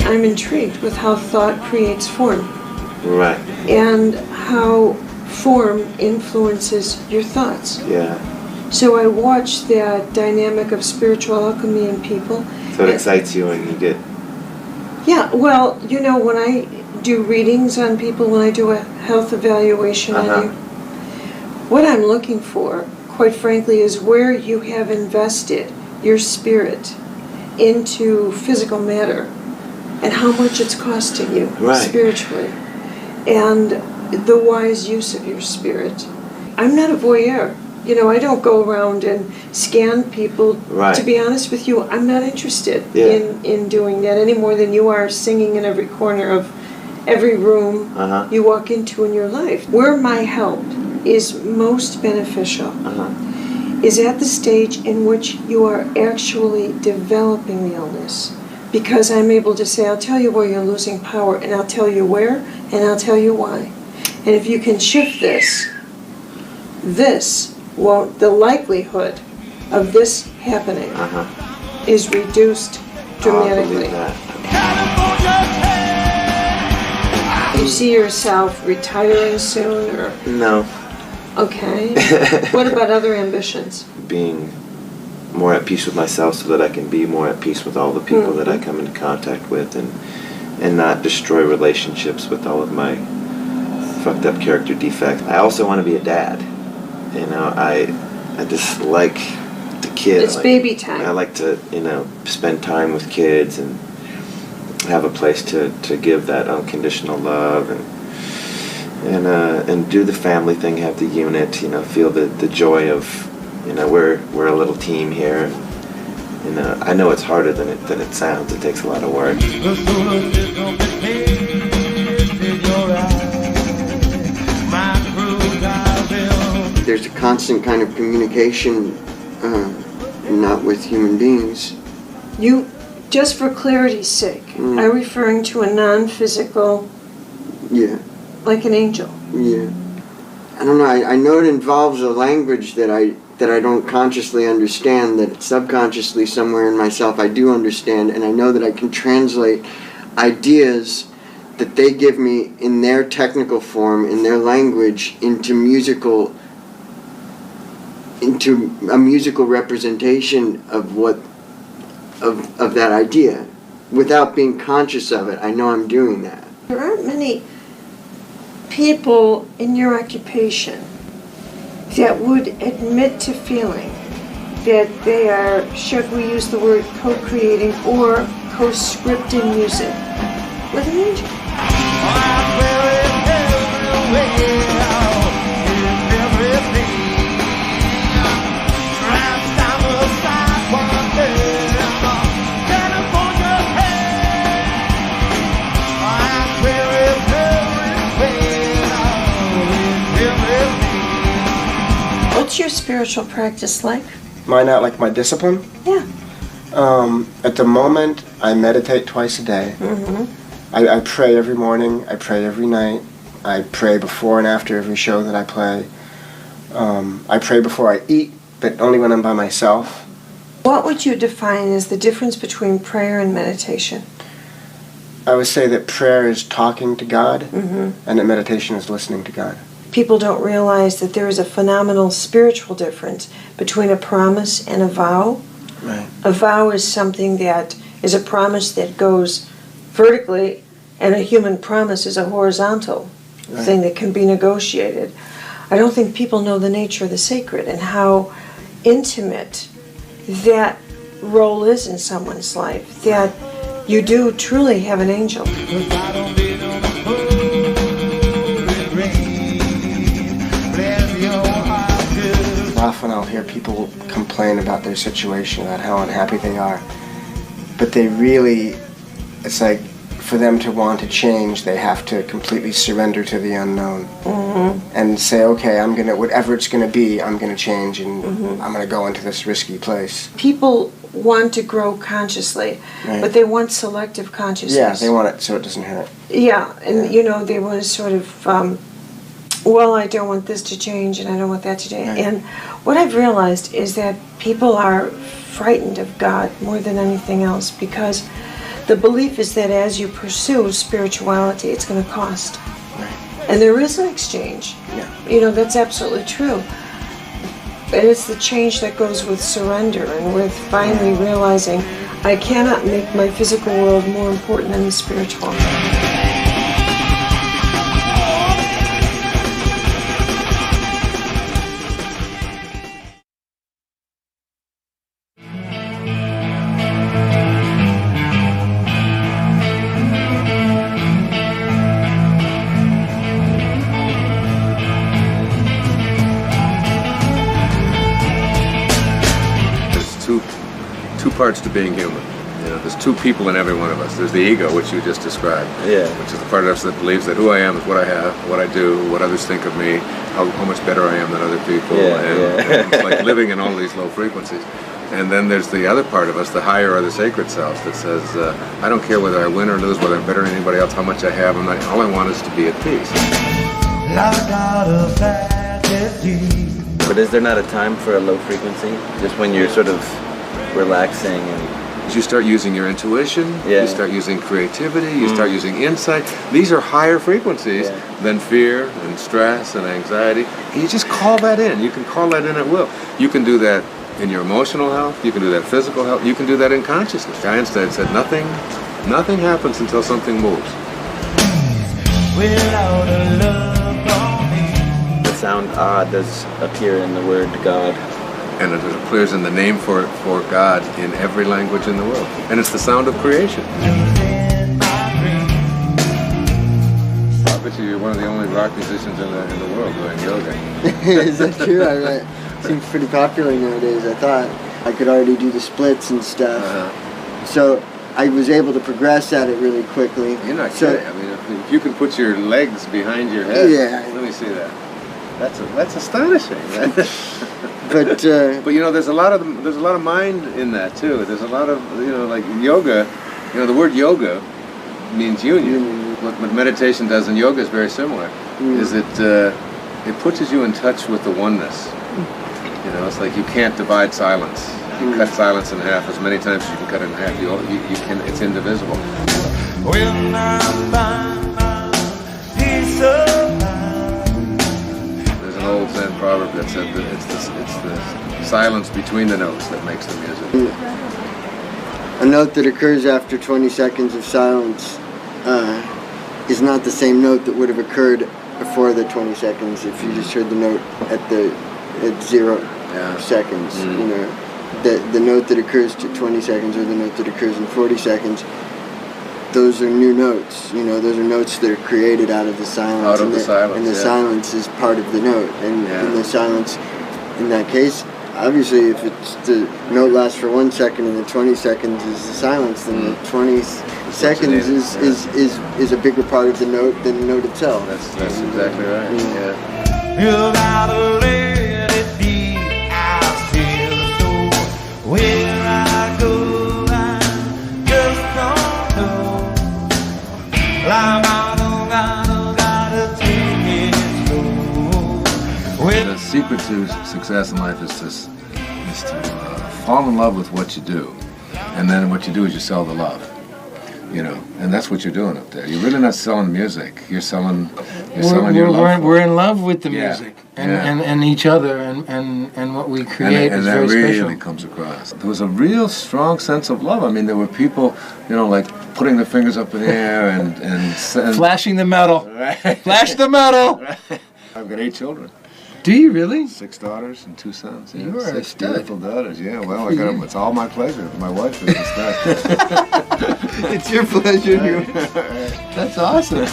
I'm intrigued with how thought creates form. Right. And how form influences your thoughts. Yeah. So I watch that dynamic of spiritual alchemy in people. So it excites you when you get... Yeah, well, when I do readings on people, when I do a health evaluation on you, what I'm looking for, quite frankly, is where you have invested your spirit into physical matter and how much it's costing you spiritually, and the wise use of your spirit. I'm not a voyeur. I don't go around and scan people. Right. To be honest with you, I'm not interested in doing that any more than you are singing in every corner of every room you walk into in your life. Where my help is most beneficial is at the stage in which you are actually developing the illness. Because I'm able to say, I'll tell you where you're losing power, and I'll tell you where, and I'll tell you why. And if you can shift the likelihood of this happening is reduced dramatically. You see yourself retiring soon, or? No. Okay. What about other ambitions? Being more at peace with myself so that I can be more at peace with all the people that I come into contact with, and not destroy relationships with all of my fucked up character defects. I also want to be a dad. I just like the kid. It's baby time. I like to, spend time with kids and have a place to give that unconditional love and do the family thing, have the unit, feel the joy of, we're a little team here. And, I know it's harder than it sounds. It takes a lot of work. There's a constant kind of communication, not with human beings. You, just for clarity's sake, are referring to a non-physical, like an angel. Yeah. I don't know, I know it involves a language that I don't consciously understand, that subconsciously somewhere in myself I do understand, and I know that I can translate ideas that they give me in their technical form, in their language, into a musical representation of of that idea, without being conscious of it. I know I'm doing that. There aren't many people in your occupation that would admit to feeling that they are, should we use the word co-creating or co-scripting music with an angel. your spiritual practice like? Like my discipline? Yeah. At the moment, I meditate twice a day. I pray every morning. I pray every night. I pray before and after every show that I play. I pray before I eat, but only when I'm by myself. What would you define as the difference between prayer and meditation? I would say that prayer is talking to God, and that meditation is listening to God. People don't realize that there is a phenomenal spiritual difference between a promise and a vow. Right. A vow is something that is a promise that goes vertically, and a human promise is a horizontal thing that can be negotiated. I don't think people know the nature of the sacred and how intimate that role is in someone's life, that you do truly have an angel. Often I'll hear people complain about their situation, about how unhappy they are, but they really, it's like for them to want to change, they have to completely surrender to the unknown and say, okay, I'm gonna, whatever it's gonna be, I'm gonna change, and I'm gonna go into this risky place. People want to grow consciously, but they want selective consciousness. Yeah, they want it so it doesn't hurt. Yeah, and you know, they want to sort of, well, I don't want this to change and I don't want that to change. And what I've realized is that people are frightened of God more than anything else, because the belief is that as you pursue spirituality, it's going to cost. And there is an exchange. You know, that's absolutely true. And it's the change that goes with surrender and with finally realizing I cannot make my physical world more important than the spiritual. Two parts to being human. You know, there's two people in every one of us. There's the ego, which you just described, which is the part of us that believes that who I am is what I have, what I do, what others think of me, how much better I am than other people, and it's like living in all these low frequencies. And then there's the other part of us, the higher or the sacred self, that says, I don't care whether I win or lose, whether I'm better than anybody else, how much I have, all I want is to be at peace. But is there not a time for a low frequency? Just when you're sort of relaxing and... You start using your intuition, you start using creativity, you start using insight. These are higher frequencies than fear and stress and anxiety. And you just call that in. You can call that in at will. You can do that in your emotional health, you can do that physical health, you can do that in consciousness. Einstein said nothing happens until something moves. The sound "ah" does appear in the word God. And it appears in the name for God in every language in the world. And it's the sound of creation. I bet you're one of the only rock musicians in the world doing yoga. Is that true? It seems pretty popular nowadays. I thought I could already do the splits and stuff. So I was able to progress at it really quickly. You're not kidding. I mean, if you can put your legs behind your head. Let me see that. That's astonishing. But you know, there's a lot of mind in that too. There's a lot of, you know, like yoga. You know, the word yoga means union. What meditation does and yoga is very similar. Is it pushes you in touch with the oneness. You know, it's like you can't divide silence. You cut silence in half as many times as you can cut it in half. You can. It's indivisible. When I find my peace of There's an old Zen proverb that said that it's the silence between the notes that makes the music. a note that occurs after 20 seconds of silence is not the same note that would have occurred before the 20 seconds if you just heard the note at 0 seconds. You know, the note that occurs to 20 seconds or the note that occurs in 40 seconds, those are new notes. You know, those are notes that are created out of the silence. Out of the silence, and the silence is part of the note. And the silence, in that case, obviously, if it's the note lasts for 1 second and the 20 seconds is the silence, then the 20 seconds is a bigger part of the note than the note itself. That's exactly right. You gotta let it be. secret to success in life is to fall in love with what you do, and then what you do is you sell the love. You know, and that's what you're doing up there. You're really not selling music. You're selling your love. We're in love with the music and each other and what we create is very special. And that really comes across. There was a real strong sense of love. I mean, there were people, you know, like putting their fingers up in the air and flashing the metal. Right. Flash the metal. Right. I've got 8 children. Do you really? 6 daughters and 2 sons. Yeah. You are 6 a stud. beautiful daughters. Yeah, well, I got them. It's all my pleasure. My wife is a stud. It's your pleasure. That's awesome.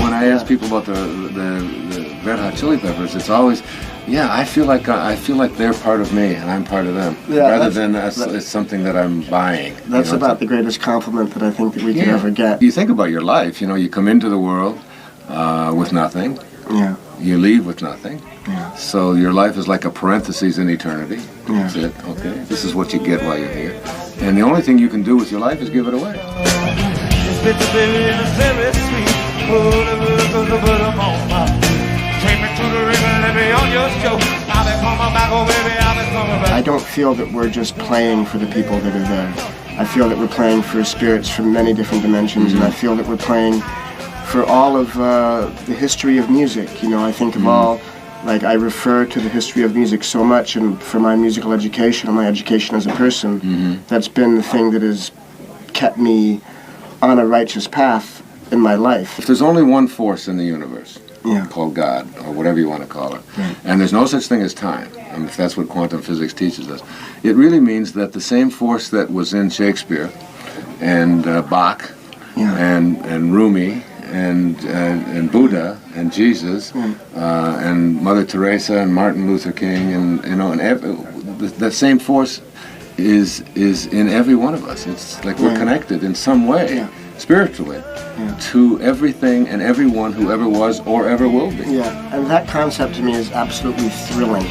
When I ask people about the Red Hot Chili Peppers, it's always, I feel like they're part of me and I'm part of them, rather than it's something that I'm buying. That's about the greatest compliment that I think that we could ever get. You think about your life. You know, you come into the world with nothing. Yeah. You leave with nothing. Yeah. So your life is like a parenthesis in eternity. Yeah. That's it. Okay. This is what you get while you're here, and the only thing you can do with your life is give it away. I don't feel that we're just playing for the people that are there. I feel that we're playing for spirits from many different dimensions, and I feel that we're playing for all of the history of music. You know, I think of all, like I refer to the history of music so much, and for my musical education and my education as a person, that's been the thing that has kept me on a righteous path in my life. If there's only one force in the universe, called God, or whatever you want to call it, and there's no such thing as time, I mean, if that's what quantum physics teaches us, it really means that the same force that was in Shakespeare, and Bach, and Rumi, and Buddha, and Jesus, and Mother Teresa, and Martin Luther King, and that same force is in every one of us. It's like we're connected in some way, spiritually, to everything and everyone who ever was or ever will be. Yeah, and that concept to me is absolutely thrilling.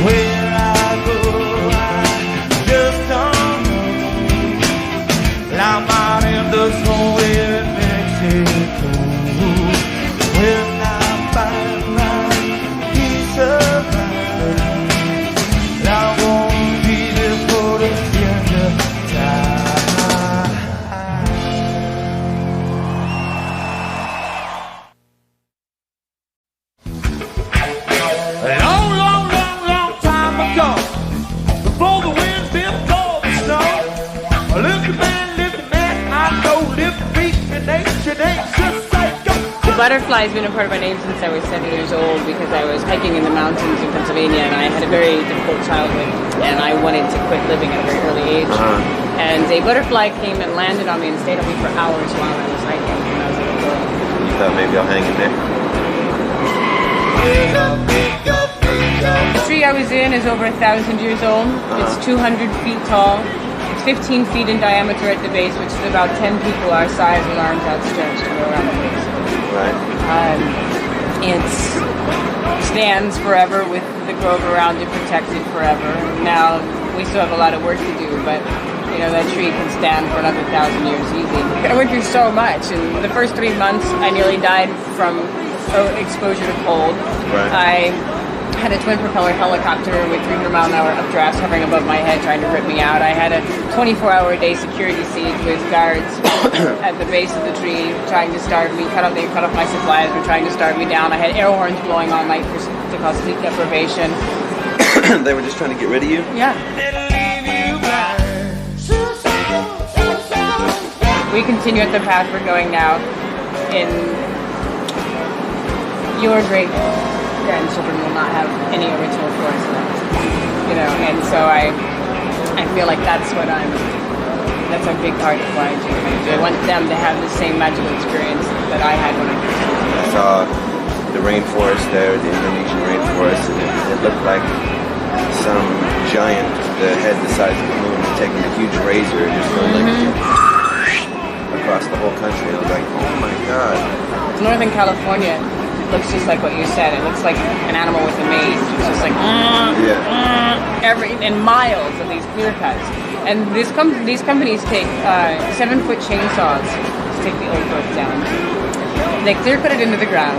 Where I go, I just don't know. I'm out in the snow in Mexico. When I find my peace of mind, I won't be there for the end of time. Long time ago, before the winds built all the snow, lift the man, I know, lift the beat, and nature ain't just psycho. The butterfly has been a part of my name since I was 7 years old, because I was hiking in the mountains in Pennsylvania and I had a very difficult childhood and I wanted to quit living at a very early age. And a butterfly came and landed on me and stayed on me for hours while I was hiking when I was a little girl. You thought maybe I'll hang in there? The tree I was in is over 1,000 years old. It's 200 feet tall. It's 15 feet in diameter at the base, which is about 10 people our size with arms outstretched to go around the base. Right. It stands forever with the grove around it protected forever. Now, we still have a lot of work to do, but you know, that tree can stand for another 1,000 years easy. I went through so much. In the first 3 months, I nearly died from exposure to cold. Right. I had a twin propeller helicopter with 300-mile-an-hour updrafts hovering above my head trying to rip me out. I had a 24-hour-a-day security siege with guards at the base of the tree trying to starve me. They cut off my supplies, were trying to starve me down. I had air horns blowing all night to cause sleep deprivation. They were just trying to get rid of you? Yeah. We continue at the path we're going now. In your great grandchildren will not have any original forest left, you know, and so I feel like that's a big part of why I do what I do. I want them to have the same magical experience that I had when I was a kid. I saw the rainforest there, the Indonesian rainforest, and it looked like some giant, the head the size of the moon, taking a huge razor and just going across the whole country. I was like, oh my God. Northern California looks just like what you said. It looks like an animal with a maze. It's just like in miles of these clear cuts. And these companies take 7-foot chainsaws to take the old growth down. They clear cut it into the ground.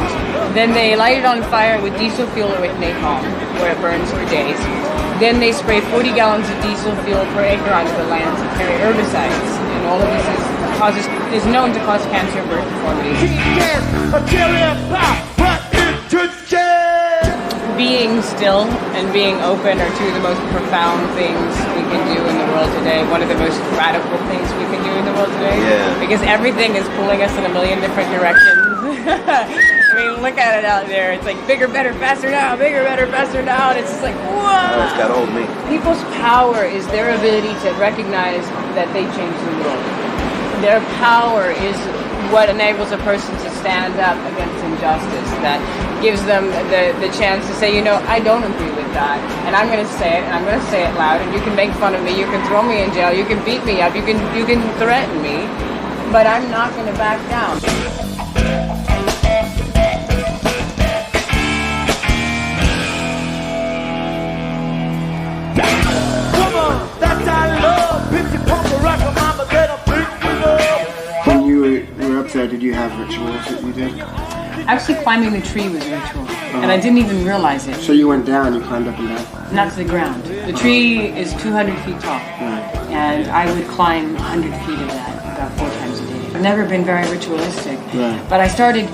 Then they light it on fire with diesel fuel or with napalm, where it burns for days. Then they spray 40 gallons of diesel fuel per acre onto the land to carry herbicides. And all of this is known to cause cancer, birth deformities. Being still and being open are two of the most profound things we can do in the world today. One of the most radical things we can do in the world today. Yeah. Because everything is pulling us in a million different directions. I mean, look at it out there. It's like bigger, better, faster now, bigger, better, faster now. And it's just like, whoa! Oh, it's got old me. People's power is their ability to recognize that they changed the world. Their power is what enables a person to stand up against injustice, that gives them the chance to say, you know, I don't agree with that, and I'm going to say it, and I'm going to say it loud, and you can make fun of me, you can throw me in jail, you can beat me up, you can threaten me, but I'm not going to back down. When you were up there, did you have rituals that you did? Actually, climbing the tree was a ritual, and I didn't even realize it. So you went down, you climbed up and down? Not to the ground. The tree is 200 feet tall, and I would climb 100 feet of that about 4 times a day. I've never been very ritualistic, but I started,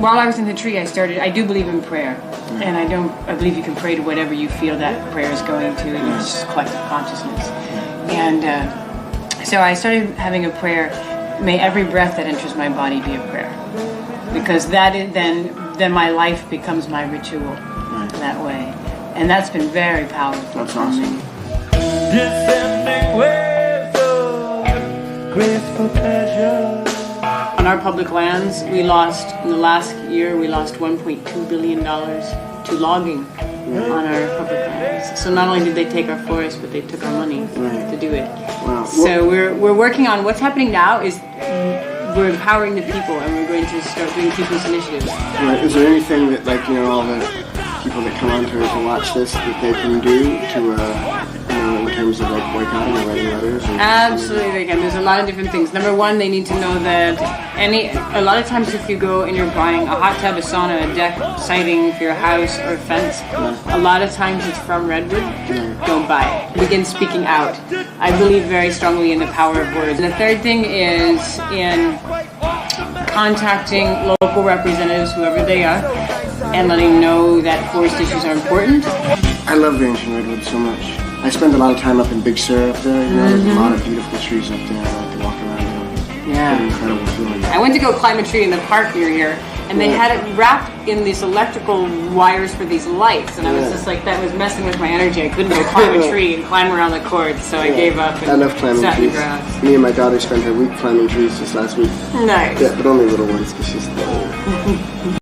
while I was in the tree, I do believe in prayer, and I believe you can pray to whatever you feel that prayer is going to, and it's just collective consciousness. And so I started having a prayer, may every breath that enters my body be a prayer. Because then my life becomes my ritual that way. And that's been very powerful. That's awesome. On our public lands, in the last year, we lost $1.2 billion to logging on our public lands. So not only did they take our forests, but they took our money to do it. Wow. So we're working on, what's happening now is we're empowering the people, and we're going to start doing people's initiatives. Right. Is there anything that, like, you know, all the people that come on to watch this, that they can do to, you know, in terms of like boycotting or writing letters? Absolutely, they can. There's a lot of different things. Number one, they need to know that a lot of times if you go and you're buying a hot tub, a sauna, a deck, siding for your house or a fence, a lot of times it's from redwood. Don't buy it. Begin speaking out. I believe very strongly in the power of words. And the third thing is in contacting local representatives, whoever they are, and letting them know that forest issues are important. I love the ancient redwood so much. I spend a lot of time up in Big Sur up there. You know, there's a lot of beautiful trees up there. I like to walk around there. Yeah. It's an incredible feeling. I went to go climb a tree in the park near here, and they had it wrapped in these electrical wires for these lights, and I was just like, that was messing with my energy. I couldn't go climb a tree and climb around the cords, so I gave up and I love climbing sat in the trees. grass. Me and my daughter spent her week climbing trees just last week. Nice. Yeah, but only little ones because she's little.